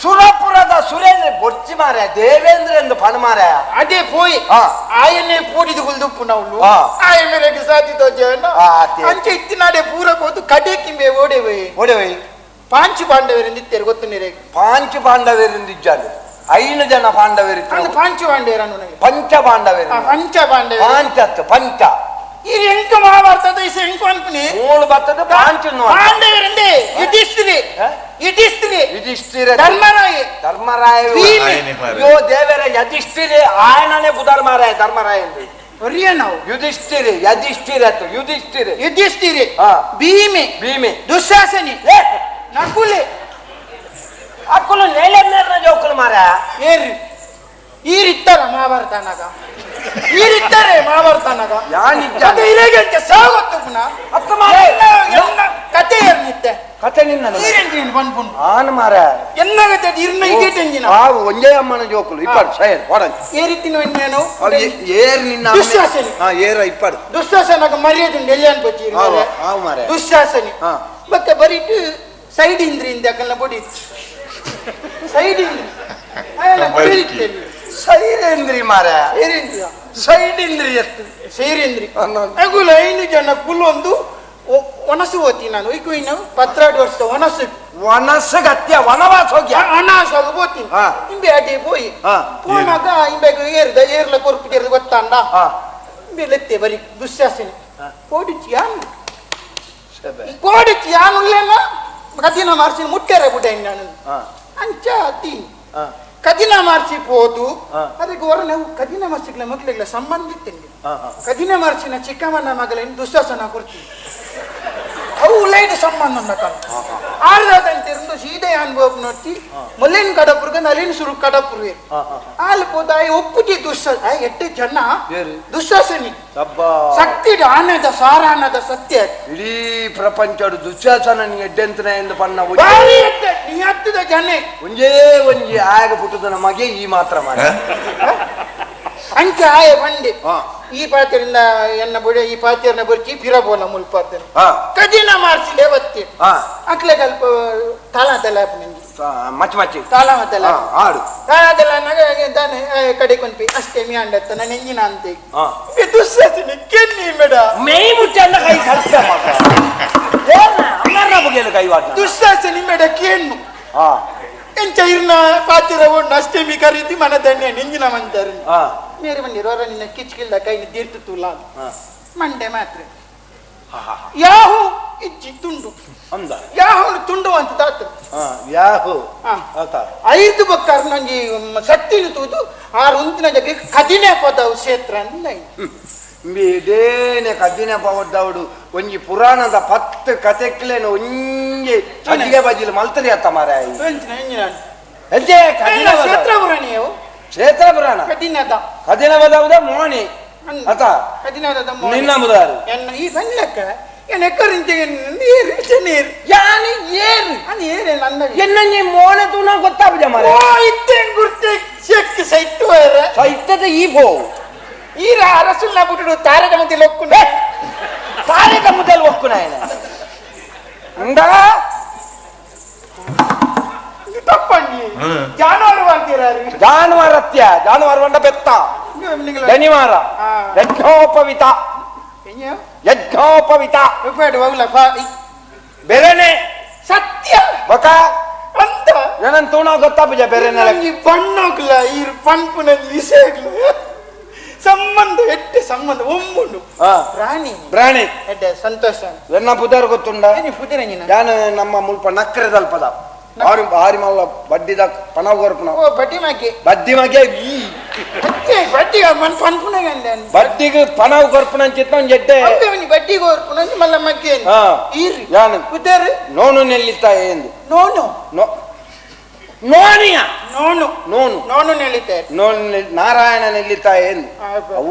ಸುರಪುರದ ಸುರೇಂದ್ರ ಬೊಚ್ಚಿ ಮಾರ ದೇವೇಂದ್ರ ಎಂದು ಪಣ ಮಾರ ಅದೇ ಪೋಯಿ ಆಯನ್ನೇ ಪೋಡಿದು ಹುಲ್ದುಪ್ಪು ನಾವು ಆಯ ಮೇಲೆ ಸಾಧಿತ ಅಂಚೆ ಇತ್ತಿನಾಡೆ ಪೂರ ಹೋದು ಕಡೆ ಕಿಂಬೆ ಓಡೆವೈ ಪಾಂಚು ಪಾಂಡವರಿಂದಿತ್ತೇರು ಗೊತ್ತು ನೀರೇ ಪಾಂಚು ಪಾಂಡವರಿಂದಿಜ್ಜಾಲು 5 ಜನ ಪಾಂಡವರಿತ್ತು ಪಾಂಚು ಪಾಂಡವರನ್ನು ಪಂಚ ಪಾಂಡವರು ಪಂಚ ಈ ಎಂಕ ಮಹಾಭಾರತದ ಈ ಎಂಕ ಅನ್ಪನಿ ಮೂಲ ಬರ್ತದ ಪಾಂಚು ಪಾಂಡವರಂದೆ ಯುಧಿಷ್ಠಿರ ಧರ್ಮರಾಯ ಯೋ ದೇವರ ಯಧಿಷ್ಠಿರೆ ಆಯನನೇ ಬುಧರ್ ಮಾರಾಯ ಧರ್ಮರಾಯ ಎಂದು ಯುಧಿಷ್ಠಿರೆ ಭೀಮೆ ದುಶ್ಯಾಸನಿ ನಕುಲೆ ಅಕ್ಕಲು ನೇಲೆ ಜೋಕಲು ಮಾರ ಈರಿತ್ತಾರೆ ಮಹಾಭಾರತನಾಗ ಕತೆ ಕತೆ ನಿನ್ನ ಆನ ಮಾರ ಎನ್ನಾಗತ್ತೆ ಇರ್ನ ಇದೆ ಟೆಂಜಿನ ಒಂದೇ ಅಮ್ಮನ ಜೋಕುಲು ಇಪ್ಪಡು ಸೈನ್ ಹೊಡಂಜಿ ಏರಿತ್ತಿನ ಎಣ್ಣೇನು ಏರ್ ನಿನ್ನ ದುಶ್ಯಾಸನಿ ಏರ ಇಪ್ಪಡು ದುಶ್ಯಾಸನಗ ಮರ್ಯಾದೆ ಎಲ್ಲಿಯನ್ ಬಚ್ಚಿ ದುಶ್ಯಾಸನಿ ಮತ್ತೆ ಬರೀಟು ಸೈಡ್ ಇಂದ್ರಿಂದ ಯಾಕಲ್ಲ ಬೊಡಿ ಸೈಡ್ ಇಂದ್ರಿ ಸೈರೇಂದ್ರಿ ಮಾರ ಸೈಡೇಂದ್ರಿ ಎತ್ತು ಸೈರೇಂದ್ರಿ ಅಗುಲ 5 ಜನ ಕುಲ್ಲೊಂದು ಒನಸು ಓತಿ ನಾನು ಈಗ ಇನ್ನು 12 ವರ್ಷ ಒನಸು ಗತ್ಯ ವನವಾಸ ಹೋಗಿ ವನವಾಸ ಹೋಗಿ ಇಂಬೆ ಅಡಿ ಪೋಯಿ ಪೋನಾಗ ಇಂಬೆಗೆ ಏರ್ಲ ಕೊರ್ಪು ಜರ್ದು ಗೊತ್ತಾಂಡ ಇಂಬೆ ಲೆತ್ತೆ ಬರಿ ದುಶ್ಯಾಸನಿ ಕೋಡಿಚಿ ಯಾನುಲ್ಲೇನ ಕದಿನ ಮಾರ್ಸಿ ಮುಟ್ಟೆರೆ ಬಿಟ್ಟೆ ನಾನು ಅಂಚ ತೀನ್ ಕದಿನ ಮಾರ್ಸಿ ಹೋದು ಅದಕ್ಕೆ ಹೊರ ನಾವು ಕದಿನ ಮಾರ್ಸಿಗಳ ಮಕ್ಕಳಿಗೆ ಸಂಬಂಧ ಇತ್ತೇನೆ ಕದಿನ ಮಾರ್ಸಿನ ಚಿಕ್ಕಮ್ಮನ ಮಗಳೇನು ದುಶ್ಯಾಸನ ಕೊಡ್ತೀವಿ ಅವು ಲೈಟ್ ಸಂಬಂಧ ಆರ್ದಂತಿருந்து ಸೀದೆ ಅನುಭವ ನೋಡ್ತಿ ಮಲ್ಲಿನ ಕಡಪುರ್ಗ ನಲಿನ ಸುರು ಕಡಪುರ್ಗೆ ಅಲ್ಲಿ ಹೋದಾಯ ಒಪ್ಪುಜಿ ಎಟ್ಟು ಜನ ದುಶ್ಯಾಸನಿ ಶಕ್ತಿ ಆನದ ಸಾರಾನದ ಸತ್ಯ ಇಡೀ ಪ್ರಪಂಚ ದುಶ್ಯಾಸನ ನೀ ಎಡ್ಡೆಂತನ ಎಂದು ಪನ್ನ ನೀ ಹತ್ತದ ಜನ ಒಂಜೇ ಒಂಜಿ ಆಗ ಪುಟ್ಟದ ನಮಗೆ ಈ ಮಾತ್ರ ಮಾಡಿ ಅಂಚೆ ಆಯ ಬಂಡಿ ಈ ಪಾತ್ರೆಯಿಂದ ಎನ್ನ ಬುಡ ಈ ಪಾತ್ರೆನ ಬರ್ಚಿ ಪಿರಬೋಲ ಮುಲ್ಪಾತ್ರೆ ಕದಿನ ಮಾರ್ಸಿಲೆ ಬತ್ತಿ ಅಕ್ಲೆ ಕಲ್ಪ ತಾಳದಲ್ಲ ನಂಗೆ ಮಚ್ಚಿ ತಾಳ ಮದ್ದಲ್ಲ ಆಡು ತಾಳದಲ್ಲ ತಾನೆ ಕಡೆ ಕೊಂಡ್ಪಿ ಅಷ್ಟೇ ಮೀ ಅಂಡತ್ತ ನನ್ನ ಎಂಜಿನ ಅಂತೆ ದುಸ್ಸಾಸಿನ ಕೆನ್ನಿ ಮೇಡ ಮೈ ಮುಟ್ಟಲ್ಲ ಕೈ ಕಷ್ಟ ಬಗ್ಗೆ ಕೈ ವಾಟ ದುಸ್ಸಾಸಿನಿ ಮೇಡ ಕೆಣ್ಣು ಎಂಚ ಇರ್ನ ಪಾತಿರ ಒಣ್ಣು ಅಷ್ಟೇ ಮೀ ಕರೀತಿ ಮನ ದಂಡೆ ನೆಂಜಿನ ಮಂತಾರೆ ಮೇರೆ ಬಂದಿರೋರ ನಿನ್ನ ಕಿಚ್ಕಿಲ್ದ ಕೈ ದೀರ್ತು ತುಲ ಮಂಡೆ ಮಾತ್ರ ಯಾಹು ಇಜ್ಜಿ ತುಂಡು ಅಂದ ಯಾಹು ತುಂಡು ಅಂತ ತಾತು ಯಾಹು 5 ಬಕ್ಕಾರ್ ನಂಗೆ ಸತ್ತಿನ ತೂದು 6 ಉಂತಿನ ಜಗ್ಗೆ ಕದಿನೆ ಪದವು ಕ್ಷೇತ್ರ ಅಂದ ಬೇಡೇನೆ ಕದಿನೆ ಪವದ್ದವಡು ಒಂಜಿ ಪುರಾಣದ 10 ಕತೆಕ್ಲೇನು ಒಂಜಿ ಅಜ್ಜಿಗೆ ಬಜಿಲು ಮಲ್ತರಿ ಅತ್ತ ಮಾರ ಹೆಜ್ಜೆ ಕದಿನ ಕ್ಷೇತ್ರ ಪುರಾಣಿಯವು ಕ್ಷೇತ್ರ ಪುರಾಣ ಕದಿನ ಬದವುದ ಮೋಣಿ ಅತ ಕದಿನದ ನಿನ್ನ ಮುದಾರು ಎನ್ನ ಈ ಬನ್ನಕ್ಕ ಎನಕರಿಂಚೆ ನೀರು ನೀರು ಯಾನಿ ಏರು ಅನಿ ಏರೆ ನನ್ನ ಎನ್ನನಿ ಮೋಣ ತುನ ಗೊತ್ತಾಬಜ ಮಾರ ಓ ಇತ್ತೇನ್ ಗುರ್ತೆ ಚೆಕ್ ಸೈಟ್ಟು ಅರ ಸೈತದ ಈ ಬೋ ಈರ ಅರಸುಲ್ನ ಬಿಟ್ಟು ತಾರದ ಮಧ್ಯೆ ಲೊಕ್ಕುನ ತಾರದ ಮಧ್ಯೆ ಲೊಕ್ಕುನ ಅಂದ ತಪ್ಪಂಗಿ ಜಾನುವಾರು ಅಂತೀರಾರಿ ಜಾನುವಾರತ್ಯ ಜಾನುವಾರು ಬಂಡ ಬೆತ್ತ ಶನಿವಾರ ಯಜ್ಞೋಪವಿತ ಯಜ್ಞೋಪವಿತ ಬೆರೆನೆ ಸತ್ಯ ಬಕ ಅಂತ ಏನಂತ ತೂಣ ಗೊತ್ತಾಪಜ ಬೆರೆನೆ ಬಣ್ಣಗ್ಲ ಈ ಪಂಪುನ ವಿಷಯಗ್ಲ ಸಂಬಂಧ ಎಟ್ಟೆ ಸಂಬಂಧ ಒಮ್ಮುಂಡು ಪ್ರಾಣಿ ಪ್ರಾಣಿ ಎಡ್ಡೆ ಸಂತೋಷ ಎನ್ನ ಪುದರ್ ಗೊತ್ತುಂಡ ಪುದಿರ ಯಾನು ನಮ್ಮ ಮುಲ್ಪ ನಕ್ಕರೆದಲ್ ಪದ ಆರಿ ಮಲ್ಲ ಬಡ್ಡಿದ ಪಣವ್ ಗೊರ್ಪುನ ಓ ಬಡ್ಡಿ ಮಾಗೆ ಬಡ್ಡಿ ಮಾಗೆ ಈ ಬಡ್ಡಿ ಮನ್ ಪನ್ಪುನ ಗಂಡ ಬಡ್ಡಿಗೆ ಪಣವ್ ಗೊರ್ಪುನ ಚಿತ್ತ ಒಂದ್ ಎಡ್ಡೆ ಅಂತೆ ಬಡ್ಡಿ ಗೊರ್ಪುನ ಮಲ್ಲ ಮಗ್ಗೆ ಈರಿ ಯಾನು ಪುದರ್ ನೋನು ನೆಲ್ಲಿತಾ ಎಂದು ನೋನು ನೋನಿಯ ನೋನು ನೋನು ನೋನು ನೆಲ್ಲಿತೆ ನೋನು ನಾರಾಯಣ ನೆಲ್ಲಿತಾ ಎಂದು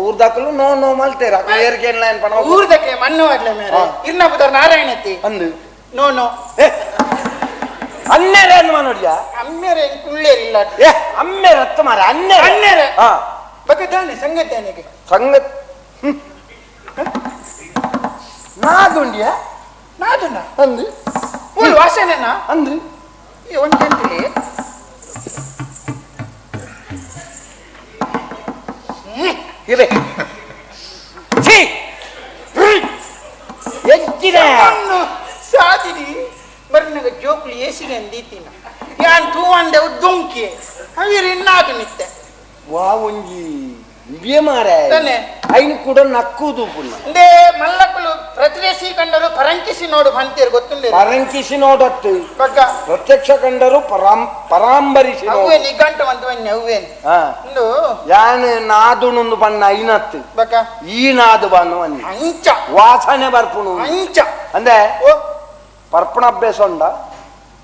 ಊರ್ದಾಕಲು ನೋನು ಮಲ್ತೇರ ಏರ್ಗೆ ಏನ್ ಪಣ ಊರ್ದಕ್ಕೆ ಮಣ್ಣು ಆಗ್ಲ ಮೇರೆ ಇರ್ನ ಪುದರ್ ನಾರಾಯಣತಿ ಅಂದು ನೋನು ಅನ್ನೇರ ಅನ್ಮ ನೋಡಿಯ ಅಮ್ಮೇರೆ ಕುಳ್ಳೇರಿಲ್ಲ ಅಮ್ಮೇರ ಹತ್ತು ಮಾರ ಅನ್ನೇರ ಅನ್ನೇರ ಬಗ್ಗದಾನೆ ಸಂಗತಾನೆಗೆ ಸಂಗತ್ ನಾದುಂಡಿಯ ನಾದುನ ಅಂದು ಓ ವಾಸನೆನಾ ಅಂದು ಈ ಒಂದು ಗಂಟೆಲಿ ಇವೆ ಛೀ ಎಜ್ಜಿನ ಸಾದಿರಿ ಬರ್ನಗ ಜೋಕ್ಲಿ ಏಸಿಗೆ ಅಂದೀತಿನ ಯಾನ್ ತೂವಂಡೆ ಉದ್ದೊಂಕಿ ಅವಿರಿ ಇನ್ನಾದು ನಿತ್ತೆ ವಾ ಒಂಜಿ ಬಿಯ ಮಾರ ಐನ್ ಕೂಡ ನಕ್ಕುದು ಪುಣ್ಣ ಅಂದೇ ಮಲ್ಲಕ್ಕಲು ಪ್ರತಿರೇಸಿ ಕಂಡರು ಪರಂಕಿಸಿ ನೋಡು ಬಂತೀರು ಗೊತ್ತುಂಡೆ ಪರಂಕಿಸಿ ನೋಡತ್ತು ಬಗ್ಗ ಪ್ರತ್ಯಕ್ಷ ಕಂಡರು ಪರಾಂಬರಿಸಿ ಅವೇ ನಿಗಂಟು ಅಂತ ಬನ್ನಿ ಅವೇನು ಒಂದು ಯಾನ್ ನಾದುನೊಂದು ಬಣ್ಣ ಐನತ್ತು ಬಗ್ಗ ಈ ನಾದು ಬಣ್ಣು ಅನ್ನಿ ಅಂಚ ವಾಸನೆ ಬರ್ಪುಣು ಅಂಚ ಅಂದೆ ಪರ್ಪಣ ಅಭ್ಯಾಸ ಉಂಡ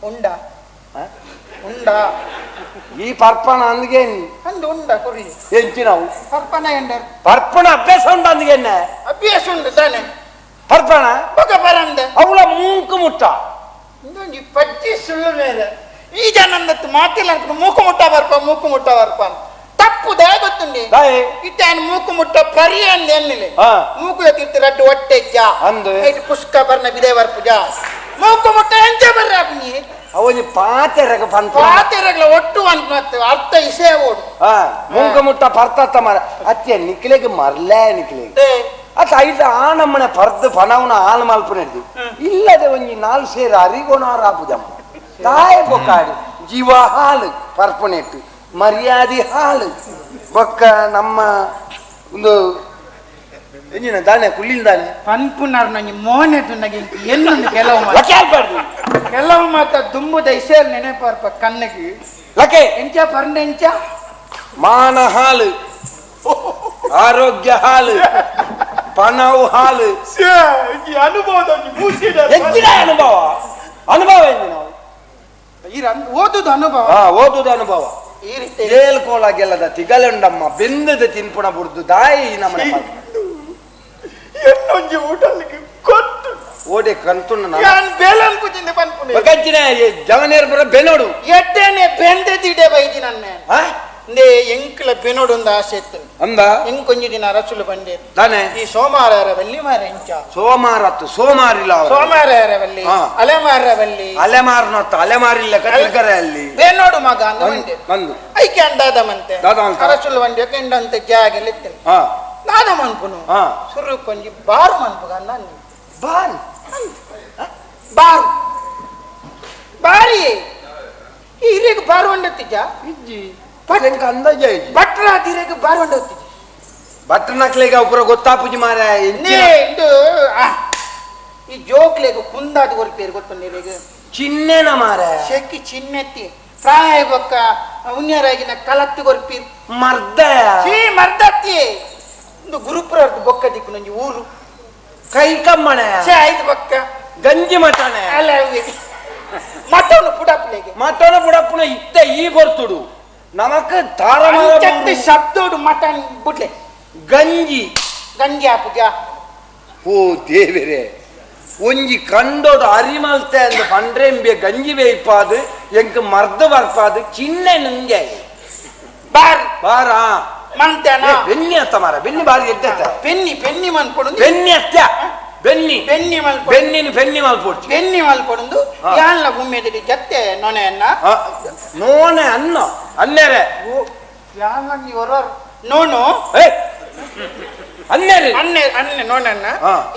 ಉಂಡ ಉಂಡ ಈ ಪರ್ಪಣ ಅಂದ್ಗೆ ಅಂದು ಉಂಡ ಕೊರ್ಲಿ ಎಂಚಿ ನಾವು ಪರ್ಪಣ ಎಂಡರ್ ಪರ್ಪಣ ಅಭ್ಯಾಸ ಉಂಡ ಅಂದ್ಗೆ ಅಭ್ಯಾಸ ಉಂಡು ತಾನೆ ಪರ್ಪಣ ಬಗ ಬರಂದೆ ಅವಳ ಮೂಕು ಮುಟ್ಟ ಈ ಪಜ್ಜಿ ಸುಳ್ಳು ಮೇಲೆ ಈ ಜನಂದತ್ತು ಮಾತಿಲ್ಲ ಅಂತ ಮೂಕು ಮುಟ್ಟ ಬರ್ಪ ತಪ್ಪುದೇ ಗೊತ್ತುಂಡಿ ಇಟ್ಟಾನ ಮೂಕು ಮುಟ್ಟ ಪರಿ ಅಂದೆ ಅನ್ನಿಲೆ ಮೂಕು ಎತ್ತಿರ್ತಿ ರಡ್ಡು ಹೊಟ್ಟೆ ಜಾ ಅಂದು ಪುಷ್ಕ ಬರ್ನ ಬಿದೆ ಬರ್ಪು ಜಾ ಮೂಕು ಮುಟ್ಟ ಎಂಚ ಬರ್ರ ಅಪ್ನಿ ಅವನಿ ಪಾತೆರಗ ಪಾತೆರಗಲ ಒಟ್ಟು ಅಂತ ಅರ್ಥ ಇಸೇ ಓಡು ಮೂಕ ಮುಟ್ಟ ಪರ್ತತ್ತ ಮರ ಅತ್ಯ ನಿಕ್ಲೆಗೆ ಮರ್ಲೇ ನಿಕ್ಲೆಗೆ ಅತ್ತ ಐದು ಆ ನಮ್ಮನೆ ಪರ್ದು ಪಣವನ ಹಾಲು ಮಲ್ಪ ನಡೆದು ಇಲ್ಲದೆ ಒಂಜಿ ನಾಲ್ ಸೇರ ಅರಿಗೋಣಾರಾಪುದಮ್ಮ ತಾಯ ಬೊಕ್ಕಾಡು ಜೀವ ಹಾಲು ಪರ್ಪಣೆಟ್ಟು ಮರ್ಯಾದೆ ಹಾಲು ಬೊಕ್ಕ ನಮ್ಮ ಒಂದು ಎಂಜಿನ ದಾನೆ ಕುಲ್ಲಿನ ದಾನೆ ಪನ್ಪುನಾರು ನಂಗೆ ಮೋನೆ ತುನ್ನಗೆ ಎನ್ನು ಕೆಲವು ಮಾತ ದುಂಬುದ ಇಸೇಲ್ ನೆನೆಪಾರ್ಪ ಕಣ್ಣಿಗೆ ಲಕೆ ಎಂಚ ಪರ್ಣ ಎಂಚ ಮಾನ ಹಾಲು ಆರೋಗ್ಯ ಹಾಲು ಪಣವು ಹಾಲು ಅನುಭವ ಹೆಚ್ಚಿನ ಅನುಭವ ಅನುಭವ ಎಂಜಿನ ಓದುದು ಅನುಭವ ಓದುದು ಅನುಭವ ಈ ರೀತಿ ಏಳ್ಕೋಳ ಗೆಲ್ಲದ ತಿಗಲುಂಡಮ್ಮ ಬೆಂದದ ತಿನ್ಪುಣ ಬುಡ್ದು ದಾಯಿ ನಮ್ಮ ಎನ್ನೊಂಜಿ ಊಟಲಿಗೆ ಕೊಟ್ಟು ಓಡೆ ಕಂತುಣ್ಣ ನಾನು ಬೇಲನ್ ಕುಜಿಂದ ಪನ್ಪುನೆ ಬಗಂಚಿನ ಜವನೇರ್ ಬರ ಬೆನೋಡು ಎಡ್ಡೆನೆ ಬೆಂದದಿಡೆ ಬೈದಿ ನನ್ನೆ ಇಂದೇ ಎಂಕ್ಲ ಬೆನೋಡು ಒಂದು ಆಸೆ ಇತ್ತು ಅಂದ ಎಂಕ್ ಕೊಂಜಿ ದಿನ ರಸುಲು ಬಂದೆ ತಾನೆ ಈ ಸೋಮವಾರವಲ್ಲಿ ಮಾರ ಎಂಚ ಸೋಮಾರತ್ತು ಸೋಮಾರಿಲ್ಲ ಸೋಮವಾರವಲ್ಲಿ ಅಲೆಮಾರವಲ್ಲಿ ಅಲೆಮಾರ್ನೊತ್ತ ಅಲೆಮಾರಿಲ್ಲ ಕಲ್ಕರೆ ಅಲ್ಲಿ ಬೆನೋಡು ಮಗ ಅಂದ ಬಂದೆ ಬಂದು ಐಕೆ ಅಂದಾದ ಮಂತೆ ರಸುಲು ಬಂದೆ ಕೆಂಡಂತ ಜಾಗ ಇತ್ತು ನಾದ ಮನ್ಪುನು ಸುರು ಕೊಂಜಿ ಬಾರು ಮನ್ಪುಗ ನಾನು ಬಾನ್ ಬಾರು ಬಾರಿ ಹಿರೇಗ ಬಾರು ಹೊಂಡತ್ತಿದ್ದ ಇಜ್ಜಿ ಪಟಂಕ ಅಂದಾಜ ಇಜ್ಜಿ ಭಟ್ರ ಹಿರೇಗ ಬಾರು ಹೊಂಡತ್ತಿದ್ದ ಭಟ್ರ ನಕ್ಲೆಗೆ ಒಬ್ಬರ ಗೊತ್ತಾಪುಜಿ ಮಾರ ಇದು ಈ ಜೋಕ್ಲೆಗ ಕುಂದಾದ ಹೊರಪೇರು ಗೊತ್ತ ಹಿರೇಗ ಚಿನ್ನೆನ ಮಾರ ಶೆಕ್ಕಿ ಚಿನ್ನೆತ್ತಿ ಪ್ರಾಯ ಬೊಕ್ಕ ಉನ್ಯರಾಗಿನ ಕಲತ್ತು ಗೊರ್ಪೀರ್ ಮರ್ದ ಮರ್ದತ್ತಿ ಒಂದು ಗುರುಪುರದ್ದು ಬೊಕ್ಕ ದಿಕ್ಕು ನಂಜಿ ಊರು ಕೈ ಕಮ್ಮಣೆ ಐದು ಬೊಕ್ಕ ಗಂಜಿ ಮಟಣೆ ಅಲ್ಲ ಮಟೋನು ಪುಡಪ್ಲೆಗೆ ಮಟೋನ ಬುಡಪ್ಪನ ಇತ್ತ ಈ ಬರ್ತುಡು ನಮಕ್ ತಾರ ಶಬ್ದೋಡು ಮಟನ್ ಬುಡ್ಲೆ ಗಂಜಿ ಗಂಜಿ ಆಪುಜ ಓ ದೇವರೇ ಒಂಜಿ ಕಂಡೋಡು ಅರಿಮಲ್ತೆ ಅಂದ ಪಂಡ್ರೆಂಬಿಯ ಗಂಜಿ ಬೇಯ್ಪಾದು ಎಂಕ್ ಮರ್ದ ಬರ್ಪಾದು ಚಿನ್ನೆ ನುಂಗೆ ಬಾರ್ ಬಾರ ಮಂತೇನ ಬೆನ್ನಿ ಅತ್ತ ಮಾರ ಬೆನ್ನಿ ಬಾರಿ ಎದ್ದ ಬೆನ್ನಿ ಮಲ್ಪೊಡು ಬೆನ್ನಿ ಅತ್ತ ಬೆನ್ನಿ ಮಲ್ಪೊಡ್ಚಿ ಬೆನ್ನಿ ಮಲ್ಪೊಡು ಯಾನ್ಲ ಭೂಮಿಯಲ್ಲಿ ಜತ್ತೆ ನೊಣೆಯನ್ನ ನೋನೆ ಅನ್ನ ಅನ್ನೇರೆ ಯಾನಿ ಹೊರ ನೋನು ಅನ್ನೇರೆ ಅನ್ನೆ ನೋಣನ್ನ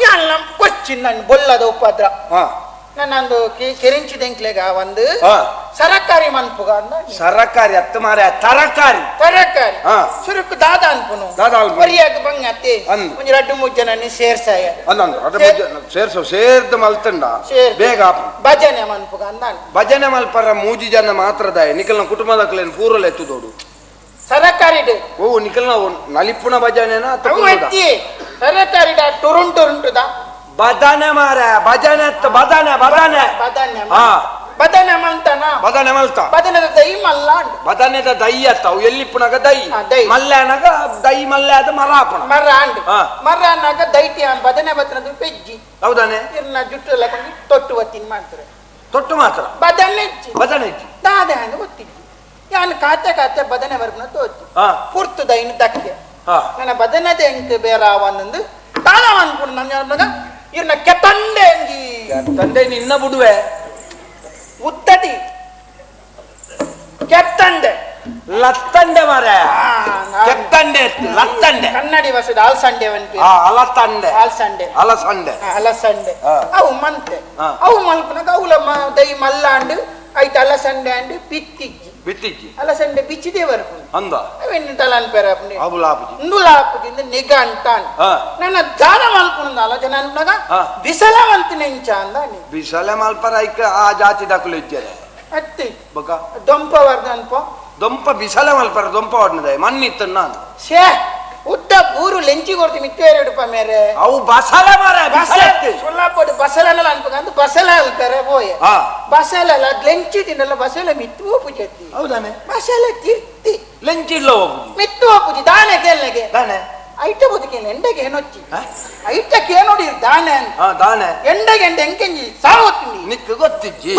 ಯಾನ್ಲ ಕೊಚ್ಚಿ ನಾನು ಬೊಲ್ಲದ ಉಪದ್ರ ನನ್ನೊಂದು ಕೆರಿಂಚಿದೆಂಕ್ಲೆಗ ಒಂದು ಸರಕಾರಿ ಮನ್ಪುಗ ಅಂದ ಸರಕಾರಿ ಅತ್ತ ಮಾರ ತರಕಾರಿ ಸುರುಕು ದಾದ ಅನ್ಪುನು ಬರಿಯಾಗ ಬಂಗ ಅತ್ತೆ ಒಂಜಿ ರಡ್ಡು ಮೂರು ಜನ ಸೇರ್ಸಾಯ ಸೇರ್ದು ಮಲ್ತಂಡ ಬೇಗ ಭಜನೆ ಮನ್ಪುಗ ಅಂದ ಭಜನೆ ಮಲ್ಪರ ಮೂಜಿ ಜನ ಮಾತ್ರದಾಯ ನಿಖಲ್ನ ಕುಟುಂಬದ ಪೂರಲ್ ಎತ್ತುದೋಡು ಸರಕಾರಿ ಓ ನಿಖಲ್ನ ನಲಿಪುಣ ಭಜನೆನ ಸರಕಾರಿ ಟುರುಂಟುರುಂಟುದ ಬದನೆ ಮಾರ ಭಜನೆ ಬದನೆ ಬದನೆ ಮಲ್ತ ಬದನದ ದೈ ಮಲ್ಲ ಬದನೆದ ದೈ ಅತ್ತವು ಎಲ್ಲಿಪ್ಪುನಗ ದೈ ಮಲ್ಲೆನಗ ದೈ ಮಲ್ಲೆ ಅದ ಮರಾಪುಣ ಮರ್ರಾನಾಗ ದೈಟಿ ಬದನೆ ಬತ್ತನದು ಪೆಜ್ಜಿ ಹೌದಾನೆ ಇರ್ನ ಜುಟ್ಟು ಎಲ್ಲ ಕೊಂಡು ತೊಟ್ಟು ಒತ್ತಿನ ಮಾಡ್ತಾರೆ ತೊಟ್ಟು ಮಾತ್ರ ಬದನೆ ದಾದೆ ಅಂದ್ರೆ ಗೊತ್ತಿದ್ದಿ ಯಾನ್ ಕಾತೆ ಬದನೆ ಬರ್ಬನ ತೋತಿ ಪುರ್ತು ದೈನ ದಕ್ಕೆ ನನ್ನ ಬದನದ ಎಂಕ್ ಬೇರ ಒಂದೊಂದು ತಾನ ಅನ್ಕೊಂಡು ನನ್ನ ಇರ್ನ ಕೆತ್ತಂಡೆ ತಂದೆ ನಿನ್ನ ಬಿಡುವೆ ಉತ್ತಟಿ ಕೆತ್ತಂಡೆ ಲತ್ತಂಡೆ ಮಾರ ಕೆತ್ತಂಡೆ ಲತ್ತಂಡೆ ಕನ್ನಡಿ ವಸದ ಅಲ್ಸಂಡೆ ಅಲತ್ತಂಡೆ ಅಲಸಂಡೆ ಅವು ಮಂತೆ ಅವು ಮಲ್ಪನಾಗ ಅವಳ ದೈ ಮಲ್ಲಾಂಡು ಐತ ಅಲಸಂಡೆ ಅಂಡು ಬಿತ್ತಿಜ್ಜಿ ಅಲಸಂಡೆ ಬಿಚ್ಚಿದೇ ಬರ್ಪು ಅಂದ ಅವೆನ್ನು ತಲಾನ್ ಪೆರಪ್ನಿ ಅಬುಲಾಪುಜಿ ಇಂದುಲಾಪುಜಿಂದ ನಿಗ ಅಂತಾನ್ ನನ್ನ ದಾನ ಮಲ್ಪುನ ಆಲೋಚನೆ ಅನ್ನಾಗ ಬಿಸಲವಂತನೆಂಚ ಅಂದ ಬಿಸಲ ಮಲ್ಪರ ಐಕ ಆ ಜಾತಿ ದಾಖಲು ಇದ್ದಾರೆ ಅತ್ತಿ ಬಕ ದೊಂಪ ವರ್ಧನ್ಪ ದೊಂಪ ಬಿಸಲ ಮಲ್ಪರ ದೊಂಪ ಹೊಡ್ನದ ಮಣ್ಣಿತ್ತು ನಾನು ಶೇ ಉದ್ದ ಪೂರು ಲೆಂಚಿ ಕೊಡ್ತಿ ಮಿತ್ತೇರಡುಪ ಮೇರೆ ಅವು ಬಸಲ ಮಾರ ಸೊಲ್ಲಾಪಡು ಬಸಲಲ್ಲ ಅನ್ಪಕಂದು ಬಸಲ ಅಲ್ತಾರೆ ಬೋಯ ಬಸಲಲ್ಲ ಲೆಂಚಿ ತಿನ್ನಲ್ಲ ಬಸಲ ಮಿತ್ತು ಪೂಜತಿ ಹೌದಾನೆ ಬಸಲ ತಿರ್ತಿ ಲೆಂಚಿಲ್ಲ ಮಿತ್ತು ಪೂಜಿ ದಾನೆ ಕೇಳಗೆ ದಾನೆ ಐಟ ಬದುಕೇನು ಎಂಡೆಗೆ ಏನೊಚ್ಚಿ ಐಟಕ್ಕೆ ಏನೋಡಿ ದಾನೆ ದಾನೆ ಎಂಡೆಗೆ ಎಂಕೆಂಜಿ ಸಾವತ್ತಿ ನಿಕ್ಕ ಗೊತ್ತಿಜ್ಜಿ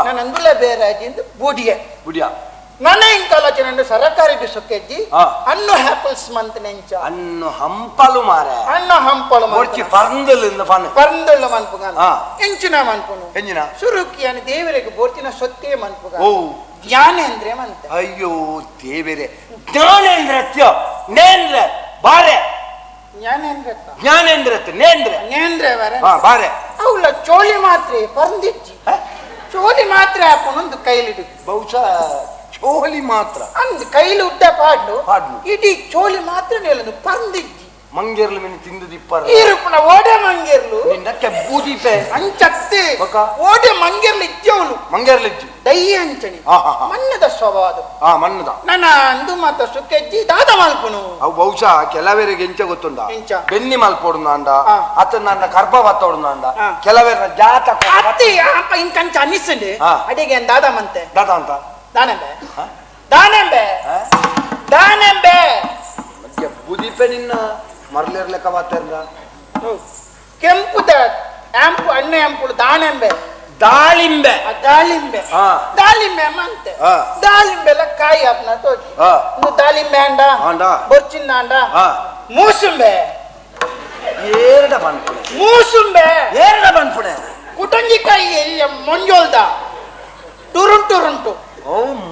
ನಾನು ಅಂದುಲ ಬೇರೆ ಅಜಿಂದು ಬುಡಿಯ ನನ್ನ ಇಂಕ ಆಲೋಚನೆ ಸರಕಾರಿ ಸೊಕ್ಕೆಜ್ಜಿ ಹಣ್ಣು ಹ್ಯಾಪಲ್ಸ್ ಮಂತ್ ನೆಂಚ ಹಣ್ಣು ಹಂಪಲು ಮಾರ ಹಣ್ಣು ಹಂಪಲು ಪರ್ಂದಲ್ ಮನ್ಪುಗ ಎಂಚಿನ ಮನ್ಪುನು ಎಂಚಿನ ಸುರುಕಿಯನ್ ದೇವರಿಗೆ ಬೋರ್ತಿನ ಸೊತ್ತೆ ಮನ್ಪುಗ ಜ್ಞಾನೇಂದ್ರ ಮಂತ ಅಯ್ಯೋ ದೇವರೇ ಜ್ಞಾನೇಂದ್ರ ನೇಂದ್ರ ಬಾರೆ ಜ್ಞಾನೇಂದ್ರ ನೇಂದ್ರ ಬಾರೆ ಅವಳ ಚೋಳಿ ಮಾತ್ರೆ ಪರ್ಂದಿಜ್ಜಿ ಚೋಳಿ ಮಾತ್ರ ಹಾಕೊಂಡೊಂದು ಕೈಲಿಡು ಬಹುಶಃ ಚೋಲಿ ಮಾತ್ರ ಅಂದ್ ಕೈಲಿ ಉದ್ದ ಪಾಡ್ಲು ಇಡೀ ಚೋಳಿ ಮಾತ್ರ ಹೇಳೋದು ಪರ್ಂದಿಜ್ಜಿ ಮಂಗೇರ್ಲು ಮಿನಿ ತಿಂದು ದಿಪ್ಪಾರ ಈರುಪುನ ಓಡೆ ಮಂಗೇರ್ಲು ನಿನ್ನಕ್ಕೆ ಬೂದಿಪೆ ಅಂಚತ್ತೆ ಬೊಕ ಓಡೆ ಮಂಗೇರ್ಲು ಇಜ್ಜವಳು ಮಂಗೇರ್ಲು ಇಜ್ಜಿ ದೈ ಅಂಚನಿ ಮನ್ನದ ಸ್ವಭಾವ ಮಣ್ಣದ ನನ್ನ ಅಂದು ಮಾತ ಸುಖಜ್ಜಿ ದಾದ ಮಲ್ಪುನು ಅವು ಬಹುಶಃ ಕೆಲವರಿಗೆ ಎಂಚ ಗೊತ್ತುಂಡ ಎಂಚ? ಬೆನ್ನಿ ಮಲ್ಪೋಡುನ ಅಂಡ ಅತ್ತ ನನ್ನ ಕರ್ಪ ಬತ್ತೋಡುನ ಅಂಡ ಹಾ. ಕೆಲವರ ಜಾತ ಅತ್ತಿ ಅಪ್ಪ ಇಂಕಂಚ ಅನ್ನಿಸಂಡೆ ಅಡಿಗೆ ದಾದ ಮಂತೆ ದಾದ ಅಂತ ದಾನೆಂಬೆ ದಾನೆಂಬೆ ದಾನೆಂಬೆ ಮಧ್ಯ ಬೂದಿಪೆ ನಿನ್ನ ಮರ್ಲೇರ್ ಲೆಕ್ಕ ಬಾತೇರ್ದ ಕೆಂಪುದ ಆಂಪು ಎಣ್ಣೆ ಆಂಪುಳು ದಾನೆಂಬೆ ದಾಳಿಂಬೆ ದಾಳಿಂಬೆ ದಾಳಿಂಬೆ ಮಂತೆ ದಾಳಿಂಬೆಲ್ಲ ಕಾಯಿ ಅಪ್ನ ತೋಜಿ ಒಂದು ದಾಳಿಂಬೆ ಅಂಡ ಬೊರ್ಚಿಂದ ಅಂಡ ಮೂಸುಂಬೆ ಏರಡ ಬನ್ಪುಣೆ ಮೂಸುಂಬೆ ಏರಡ ಬನ್ಪುಣೆ ಕುಟಂಜಿಕಾಯಿ ಮೊಂಜೋಲ್ದ ಟುರುಂಟುರುಂಟು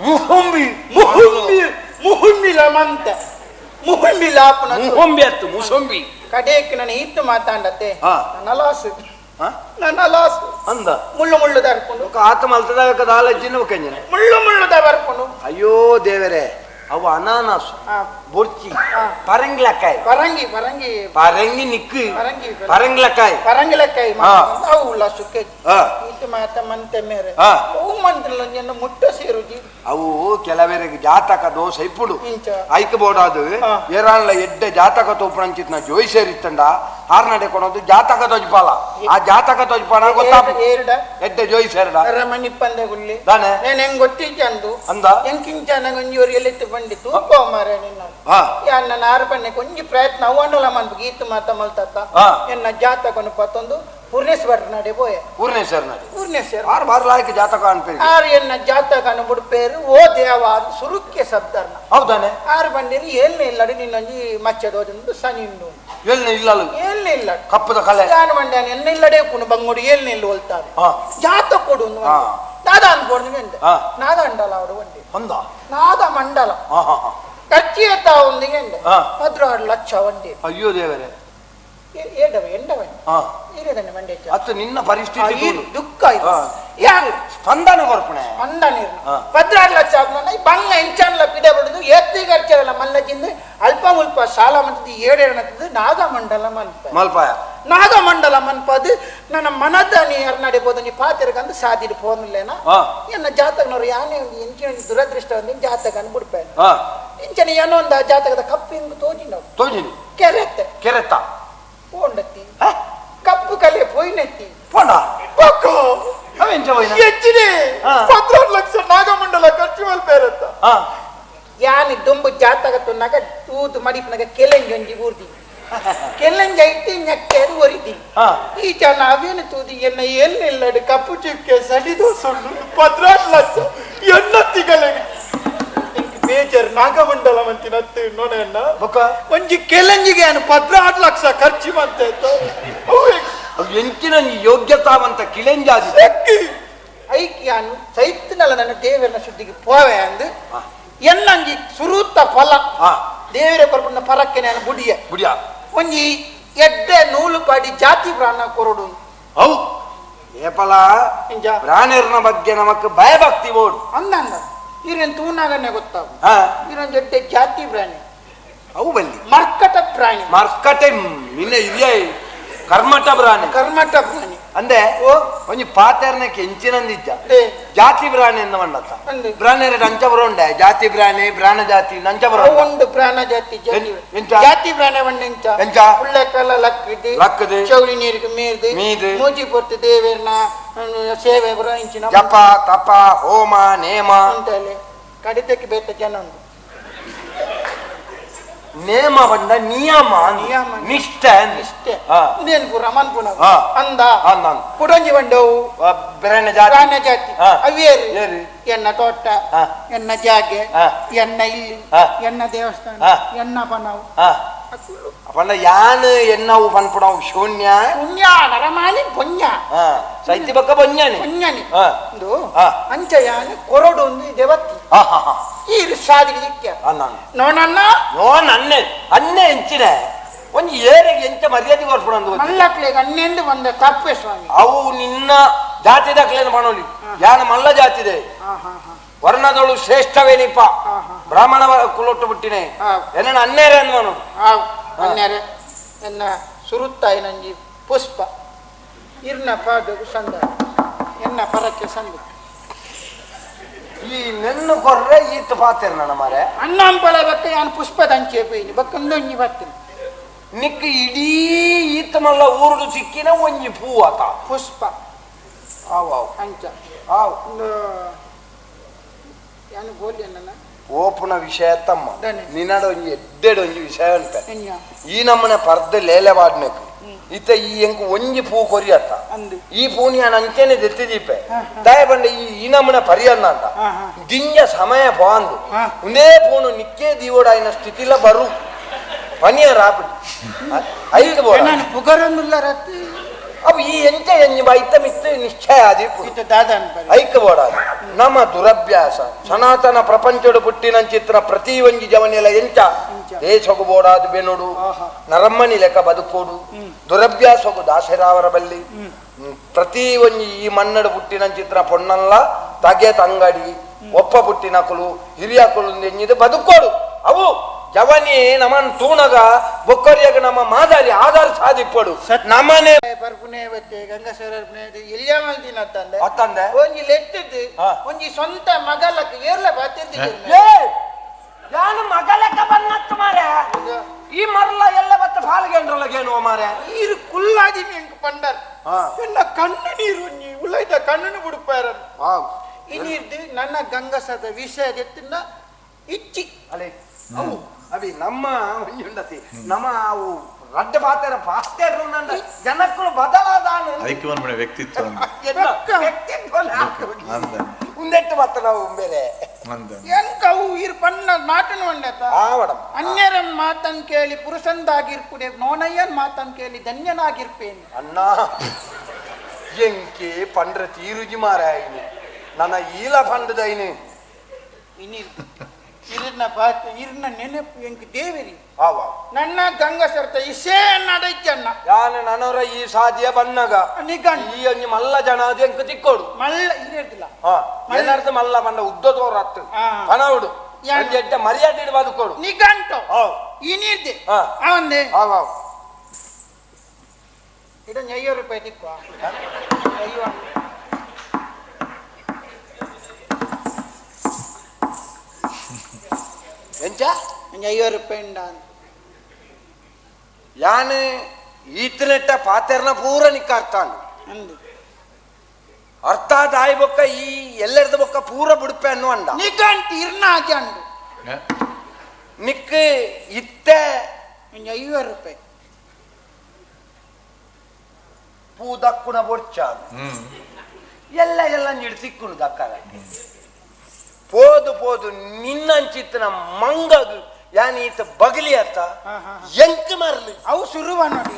ಮುಹುಂಬಿ ಮುಹುಂಬಿ ಮುಹುಂಬಿಲ ಮಂತೆ ಮುಹುಂಬಿಲ ಅಪ್ಪನ ಮುಹುಂಬಿ ಅತ್ತು ಮುಸುಂಬಿ ಕಡೆಕ್ ನನ್ನ ಇತ್ತು ಮಾತಾಡತ್ತೆ ನನ್ನ ಲಾಸು ನನ್ನ ಲಾಸು ಅಂದ ಮುಳ್ಳು ಮುಳ್ಳು ದರ್ಕೊಂಡು ಆತ ಮಲ್ತದ ಆಲಜ್ಜಿನ ಕಂಜನೆ ಮುಳ್ಳು ಮುಳ್ಳುದ ಬರ್ಕೊಂಡು ಅಯ್ಯೋ ದೇವರೇ ಅವು ಅನಾನಸ್ ಬೊರ್ಚಿ ಪರಂಗಿಲಕಾಯಿ ಪರಂಗಿ ಪರಂಗಿ ಪರಂಗಿ ನಿಕ್ಕು ಪರಂಗಿ ಪರಂಗಿಲಕಾಯಿ ಪರಂಗಿಲಕಾಯಿ ಅವು ಲಸುಕೆ ಇದು ಮಾತ ಮಂತೆ ಮೇರೆ ಅವು ಮಂತ್ರಲ್ಲ ಮುಟ್ಟ ಸೇರುಜಿ ಅವು ಕೆಲವರಿಗೆ ಜಾತಕ ದೋಷ ಇಪ್ಪುಡು ಇಂಚ ಐಕ್ ಬೋಡಾದು ಏರಾನ್ಲ ಎಡ್ಡೆ ಜಾತಕ ತೋಪಣಂಚಿತ್ ನಾ ಜೋಯ್ ಸೇರಿತ್ತಂಡ ಆರ್ನಡೆ ಕೊಡೋದು ಜಾತಕ ತೋಜ್ಪಾಲ ಆ ಜಾತಕ ತೋಜ್ಪಾನ ಗೊತ್ತಾಪ ಎಡ್ಡೆ ಜೋಯ್ ಸೇರಡ ರಮಣಿ ಪಂದೆ ಗುಳ್ಳಿ ತಾನೆ నేను ಹೆಂಗ್ ಗೊತ್ತಿಚ್ಚಂದು ಅಂದ ಎಂಕಿಂಚಾನ ಒಂಜೂರು ಎಲ್ಲಿತ್ತು ಬಂದಿತ್ತು ತೂಕೋ ಮಾರೆ ನಿನ್ನ ಯಾನ್ನ ನಾರು ಪನ್ನೆ ಕೊಂಜಿ ಪ್ರಯತ್ನ ಅವನ್ನೆಲ್ಲ ಮನ್ಪು ಗೀತು ಮಾತ ಮಲ್ತತ್ತ ಎನ್ನ ಜಾತಕನು ಪತ್ತೊಂದು ಪೂರ್ಣೇಶ್ವರ ನಡೆ ಪೋಯೆ ಪೂರ್ಣೇಶ್ವರ ನಡೆ ಪೂರ್ಣೇಶ್ವರ ಆರು ಬಾರ್ಲಾಯ್ಕೆ ಜಾತಕ ಅನ್ಪೇರಿ ಆರು ಎನ್ನ ಜಾತಕನು ಬುಡ್ಪೇರು ಓ ದೇವ ಅದು ಸುರುಕ್ಯ ಶಬ್ದರ್ನ ಹೌದಾನೆ ಆರು ಬಂದಿರಿ ಏಳ್ನೇ ಇಲ್ಲಡಿ ನಿನ್ನೊಂಜಿ ಮಚ್ಚದೋದೊಂದು ಸನಿ ಉಂಡು ಏಳ್ನೇ ಇಲ್ಲಲ್ಲ ಏಳ್ನೇ ಇಲ್ಲ ಕಪ್ಪದ ಕಲೆ ಯಾನು ಮಂಡ್ಯಾನ ಎನ್ನ ಇಲ್ಲಡೆ ಕುನು ಬಂಗುಡು ಏಳ್ನೇ ಇಲ್ಲ ಹೋಲ್ತಾರೆ ಜಾತಕ ಕೊಡು ನಾದ ಅನ್ಕೊಂಡು ಎಂದೆ ನಾದ ಅಂಡಲ ಅವರು ಒಂದೇ ಒಂದ ನಾದ ಮಂಡಲ ಖರ್ಚು ಎತ್ತ ಒಂದಿಗೆ ಎಂದೆ 16 ಲಕ್ಷ ಒಂದೇ ಅಯ್ಯೋ ದೇವರೇ ಏಡವ ಎಂಡವನ್ ಇರದನೆ ಮಂಡ್ಯ ಅತ್ತು ನಿನ್ನ ಪರಿಸ್ಥಿತಿ ದುಃಖ ಯಾರು ಸ್ಪಂದನ ಕೊರ್ಪಣೆ ಸ್ಪಂದನ 16 ಲಕ್ಷ ಆದ್ಮೇಲೆ ಬಂಗ ಎಂಚನ್ಲ ಪಿಡೆ ಬಿಡುದು ಎತ್ತಿ ಖರ್ಚಲ್ಲ ಮಲ್ಲಜಿಂದ ಅಲ್ಪ ಮುಲ್ಪ ಸಾಲ ಮಂತದ್ದು ಏಡೇನದ್ದು ನಾಗಮಂಡಲ ಮಲ್ಪಾಯ ನಾಗಮಂಡಲ ಮನ್ಪದು ನನ್ನ ಮನದ ನೀ ನಡಿಬೋದು ನೀ ಪಾತಿರ್ಗಂದು ಸಾದಿಡು ಫೋನ್ಲೇನ ಎನ್ನ ಜಾತಕನವ್ರು ಯಾನೇ ಒಂದು ಎಂಚಿನ ದುರದೃಷ್ಟ ಒಂದು ಜಾತಕನ ಬಿಡ್ಪೇನೆ ಇಂಚನೆ ಏನೋ ಒಂದು ಜಾತಕದ ಕಪ್ಪಿಂಗ್ ತೋಜಿನ ಕೆರೆತ್ತ ಪೋಂಡತ್ತಿ ಕಪ್ಪು ಕಲೆ ಪೋಯ್ನೆತ್ತಿ ಪೋಂಡ ಹೆಚ್ಚಿದೆ 16 ಲಕ್ಷ ನಾಗಮಂಡಲ ಖರ್ಚು ಮಲ್ಪೇರತ್ತ ಯಾನಿ ದೊಂಬು ಜಾತಕ ತುನ್ನಾಗ ತೂತು ಮಡಿಪನಾಗ ಕೆಲೆಂಜೊಂಜಿ ಊರ್ದಿ ಕೆಲೆಂಜ ಇಟ್ಟಿ ನೆಕ್ಕೇರು ಒರಿದಿ ಈ ಜನ ಅವೇನು ತೂದಿ ಎನ್ನ ಎಲ್ಲಿಲ್ಲಡು ಕಪ್ಪು ಚಿಕ್ಕೆ ಸಡಿದು ಸುಳ್ಳು 16 ಲಕ್ಷ ಎನ್ನತ್ತಿಗಲೆ ಬೇಜಾರು ನಾಗಮಂಡಲ ಮಂತಿನತ್ತು ನೋಡಣ್ಣ ಒಂಜಿ ಕೆಲೆಂಜಿಗೆ ಏನು 16 ಲಕ್ಷ ಖರ್ಚು ಮಂತೆ ಎಂಚಿನ ಯೋಗ್ಯತಾವಂತ ಕಿಳೆಂಜಾದಿ ಐಕ್ಯಾನು ಚೈತ್ನಲ್ಲ ನನ್ನ ದೇವರನ್ನ ಸುದ್ದಿಗೆ ಪೋವೆ ಅಂದು ಎನ್ನಂಜಿ ಸುರೂತ ಫಲ ದೇವರ ಕೊರ್ಪುನ ಫಲಕ್ಕೆ ನಾನು ಬುಡಿಯ ಒಂಜಿ ಎಡ್ಡೆ ನೂಲು ಪಾಡಿ ಜಾತಿ ಪ್ರಾಣ ಕೊರಡು ಹೌ ಏಪಲ ಪ್ರಾಣಿರ್ನ ಬಗ್ಗೆ ನಮಕ್ ಭಯಭಕ್ತಿ ಓಡು ಅಂದ ಇರೇನ್ ತೂನಾಗನೆ ಗೊತ್ತಾಗು ಇರೊಂದು ಎಡ್ಡೆ ಜಾತಿ ಪ್ರಾಣಿ ಅವು ಬಲ್ಲಿ ಮರ್ಕಟ ಪ್ರಾಣಿ ಮರ್ಕಟೆ ನಿನ್ನ ಇದೆಯೇ ಕರ್ಮಟ ಪ್ರಾಣಿ ಅಂದೆ ಒಂಜಿ ಪಾತೆರ್ನಕ್ಕೆ ಎಂಚಿನಂದಿದ್ದ ಜಾತಿ ಪ್ರಾಣಿ ಎಂದ ಮಂಡತ್ತ ಪ್ರಾಣಿ ಅಂಚ ಬರೋಂಡೆ ಜಾತಿ ಪ್ರಾಣಿ ಪ್ರಾಣ ಜಾತಿ ನಂಚ ಬರೋ ಒಂದು ಪ್ರಾಣ ಜಾತಿ ಜಾತಿ ಪ್ರಾಣಿ ಎಂಚ ಎಂಚ ಉಳ್ಳೆ ಕಲ್ಲ ಲಕ್ಕದೆ ಚೌಳಿ ನೀರಿಗೆ ಮೀದು ಮೂಜಿ ಪೊರ್ತು ದೇವೇರ್ನ ಸೇವೆ ಬರೋ ಇಂಚಿನ ಜಪ ತಪ ಹೋಮ ನೇಮ ಅಂತೇಳಿ ಕಡಿತಕ್ಕೆ ಬೇತ ಜನ ಉಂಟು ನೇಮ ಬಂದ ನಿಯಮ ನಿಷ್ಠೆ ನೀನು ರಮನ್ ಪುನ ಅಂದ ಕುಡಂಜಿ ಬಂಡವು ಪ್ರಾಣ ಜಾತಿ ಅವೇರು ಎನ್ನ ತೋಟ ಎನ್ನ ಜಾಗೆ ಎನ್ನ ಇಲ್ಲಿ ಎನ್ನ ದೇವಸ್ಥಾನ ಎನ್ನ ಪನವು ಪಂಡ ಯಾನ್ ಎನ್ನವು ಪನ್ಪುಣವು ಶೂನ್ಯ ನರಮಾಲಿ ಬೊಂಜ ಸೈತಿ ಬಕ್ಕ ಬೊಂಜಾನಿ ಒಂದು ಅಂಚ ಯಾನ್ ಕೊರಡು ಒಂದು ದೇವತ್ತಿ ಈ ಸಾದಿಗೆ ದಿಕ್ಕ ನೋಡಣ್ಣ ನನ್ನೆ ಅನ್ನೆ ಎಂಚಿನ ಒಂಜಿ ಏರಿಗೆ ಎಂಚ ಮರ್ಯಾದೆ ಕೊರ್ಪುಣಂದು ಮಲ್ಲಕ್ಲೆಗೆ ಅನ್ನೆಂದು ಬಂದ ತಪ್ಪೆ ಸ್ವಾಮಿ ಅವು ನಿನ್ನ ಜಾತಿ ದಾಖಲೆಯನ್ನು ಮಾಡೋಲಿ ಯಾನ ಮಲ್ಲ ಜಾತಿದೆ ವರ್ಣದಳು ಶ್ರೇಷ್ಠವೇನಿಪ್ಪ ಬ್ರಾಹ್ಮಣ ಕುಲೊಟ್ಟು ಬಿಟ್ಟಿನೇ ಏನೇನು ಅನ್ನೇರೆ ಅಂದ್ವನು ಎನ್ನ ಸುರುತ್ತಾಯಿ ನಂಜಿ ಪುಷ್ಪ ಇರ್ನ ಪಾದವು ಸಂದ ಎನ್ನ ಪರಕ್ಕೆ ಸಂದ ಈ ನೆನ್ನು ಕೊರ್ರೆ ಈತ ಪಾತೆರ್ ನನ್ನ ಮಾರೆ ಅಣ್ಣಂಪಲ ಬಕ್ಕ ಯಾನ್ ಪುಷ್ಪದ ಅಂಚೆ ಪೈನಿ ಬಕ್ಕೊಂದೊಂಜಿ ಬರ್ತೀನಿ ನಿಕ್ ಇಡೀ ಈತ ಮಲ್ಲ ಊರುಡು ಸಿಕ್ಕಿನ ಒಂಜಿ ಪೂ ಆತ ಪುಷ್ಪ ಆವ್ ಆವ್ ಅಂಚ ಆವ್ ಒಂದು ಯಾನು ಬೋಲಿ ನನ್ನ ಓಪುನ ವಿಷಯ ತಮ್ಮ ದನೆ. ನಿನ್ನಡ ಒಂಜಿ ಎಡ್ಡೆಡ್ ಒಂಜಿ ವಿಷಯ ಅಂತ ಎನ್ಯ ಈ ನಮ್ಮನೆ ಪರ್ದೆ ಲೇಲೆ ಬಾಡ್ನಕ್ ಇತ್ತ ಈ ಎಂಕ್ ಒಂಜಿ ಪೂ ಕೊರಿಯತ್ತ ಅಂದು ಈ ಪೂನಿ ನಾನು ಅಂಚೆನೆ ದೆತ್ತಿದೀಪೆ ದಯ ಬಂಡೆ ಈ ನಮ್ಮನೆ ಪರಿಯನ್ನ ಅಂತ ದಿಂಜ ಸಮಯ ಬಾಂದು ಒಂದೇ ಪೂನು ನಿಕ್ಕೇ ದೀವೋಡಾಯಿನ ಸ್ಥಿತಿಲ ಬರು ಪನಿಯ ರಾಪಿಡ್ ಐದು ಬೋಡ ನಾನು ಪುಗರನ್ನುಲ್ಲ ರತ್ತಿ ಅವು ಈ ಎಂಚ ಎಂಜಿ ಬೈತ ಮಿತ್ತು ನಿಶ್ಚಯ ಆದಿಪ್ಪು ಇತ ದಾದನ್ ಬರಿ ಐಕ ಬೋಡಾದು ನಮ್ಮ ದುರಭ್ಯಾಸ ಸನಾತನ ಪ್ರಪಂಚಡು ಪುಟ್ಟಿನ ಚಿತ್ರ ಪ್ರತಿ ಒಂಜಿ ಜವನೆಲ ಎಂಚ ದೇಶಗು ಬೋಡಾದು ಬೆನುಡು ನರಮ್ಮನಿ ಲೆಕ್ಕ ಬದುಕೋಡು ದುರಭ್ಯಾಸಗು ದಾಸರಾವರ ಬಲ್ಲಿ ಪ್ರತಿ ಒಂಜಿ ಈ ಮಣ್ಣಡು ಪುಟ್ಟಿನ ಚಿತ್ರ ಪೊಣ್ಣಲ್ಲ ತಗೆ ತಂಗಡಿ ಒಪ್ಪ ಪುಟ್ಟಿನಕುಲು ಹಿರಿಯಕುಲು ಎಂಜಿದು ಬದುಕೋಡು ಅವು ಜವನಿ ನಮನ್ ತೂಣಗ ಬೊಕ್ಕರಿಯಾಗ ನಮ್ಮ ಮಾದಾರಿ ಆಧಾರ ಸಾಧಿಪ್ಪಡು ನಮ್ಮನೆ ಬರ್ಪುನೆ ಬತ್ತೆ ಗಂಗಸರಪುನೆ ಎಲ್ಲಿಯ ಮಲ್ದಿನ ತಂದೆ ಅತ್ತಂದೆ ಒಂಜಿ ಲೆಟ್ಟದ್ದು ಒಂಜಿ ಸ್ವಂತ ಮಗಲಕ್ಕೆ ಏರ್ಲ ಬತ್ತಿದ್ದೆ ಯಾನು ಮಗಲೆಕ್ಕ ಬನ್ನತ್ತು ಮಾರೆ ಈ ಮರಲ ಎಲ್ಲ ಬತ್ತ ಪಾಲ್ಗೆಂಡ್ರೊಳಗೇನು ಮಾರೆ ನೀರು ಕುಲ್ಲಾದಿ ಎಂಕ್ ಪಂಡರ್ ಎನ್ನ ಕಣ್ಣು ನೀರು ಒಂಜಿ ಉಳ್ಳೈದ ಕಣ್ಣನ್ನು ಬಿಡುಪಾರ ಇನ್ನಿದ್ದು ನನ್ನ ಗಂಗಸದ ವಿಷಯದೆತ್ತಿನ ಇಚ್ಚಿ ಅಲೆ ಅವು ಅವಿ ನಮ್ಮ ಒಂಜುಂಡತಿ ನಮ್ಮ ಅವು ರಡ್ಡ ಪಾತೆರ ಪಾಸ್ತೆರ್ ಜನಕ್ಕಳು ಬದಲಾದಾನು ಐಕ್ಯವನ್ನು ವ್ಯಕ್ತಿತ್ವ ಮುಂದೆಟ್ಟು ಮತ್ತೆ ನಾವು ಬೇರೆ ಎಂಕವು ಇರ್ ಪಣ್ಣ ಮಾತನು ಒಂಡತ ಆವಡಂ ಅನ್ಯರ ಮಾತನ್ ಕೇಳಿ ಪುರುಷಂದಾಗಿರ್ಪುಡೆ ನೋನಯ್ಯನ್ ಮಾತನ್ ಕೇಳಿ ಧನ್ಯನಾಗಿರ್ಪೇನೆ ಅಣ್ಣ ಎಂಕೆ ಪಂಡ್ರ ತೀರುಜಿ ಮಾರಾಯಿನಿ ನನ್ನ ಈಲ ಪಂಡದೈನಿ ಇನ್ನಿರ್ ಇರ್ನ ಪಾತ ಇರ್ನ ನೆನಪು ಎಂಕ್ ದೇವರಿ ಆವ ನನ್ನ ಗಂಗಸರ್ತ ಇಸೇ ನಡೈತನ್ನ ಯಾನ ನನವರ ಈ ಸಾಧ್ಯ ಬನ್ನಗ ನಿಗಂಡ್ ಈ ಒಂಜಿ ಮಲ್ಲ ಜನ ಅದು ಎಂಕ ತಿಕ್ಕೋಡು ಮಲ್ಲ ಇರದಿಲ್ಲ ಏನರ್ಥ ಮಲ್ಲ ಬಂದ ಉದ್ದ ತೋರತ್ತು ಪಣವುಡು ಎಡ್ಡ ಮರ್ಯಾದೆ ಬದುಕೋಡು ನಿಗಂಟು ಇನ್ನಿರ್ದೆ ಅವಂದೆ ಇದೊಂದು 50 ರೂಪಾಯಿ ತಿಕ್ಕುವ ಅಯ್ಯೋ ಎಂಚ 50 ರೂಪಾಯಿ ಯಾನು ಈತನೆಟ್ಟ ಪಾತೆರ್ನ ಪೂರ ನಿಕ್ಕಾರ್ತಾನು ಅಂದು ಅರ್ಥ ದಾಯಿ ಬೊಕ್ಕ ಈ ಎಲ್ಲರದ ಬೊಕ್ಕ ಪೂರ ಬುಡುಪೆ ಅನ್ನು ಅಂಡ ನಿಗಂಟ್ ಇರ್ನ ಆಜಂಡು ನಿಕ್ ಇತ್ತೆ 50 ರೂಪಾಯಿ ಪೂ ದಕ್ಕುನ ಬೊಡ್ಚ ಎಲ್ಲ ಎಲ್ಲ ನಿಡ್ಸಿಕ್ಕುನು ದಕ್ಕರ ಪೋದು ನಿನ್ನಂಚಿತ್ತಿನ ಮಂಗದು ಯಾನ್ ಈತ ಬಗಲಿ ಅತ್ತ ಎಂಕ್ ಮರ್ಲಿ ಅವು ಶುರುವ ನೋಡಿ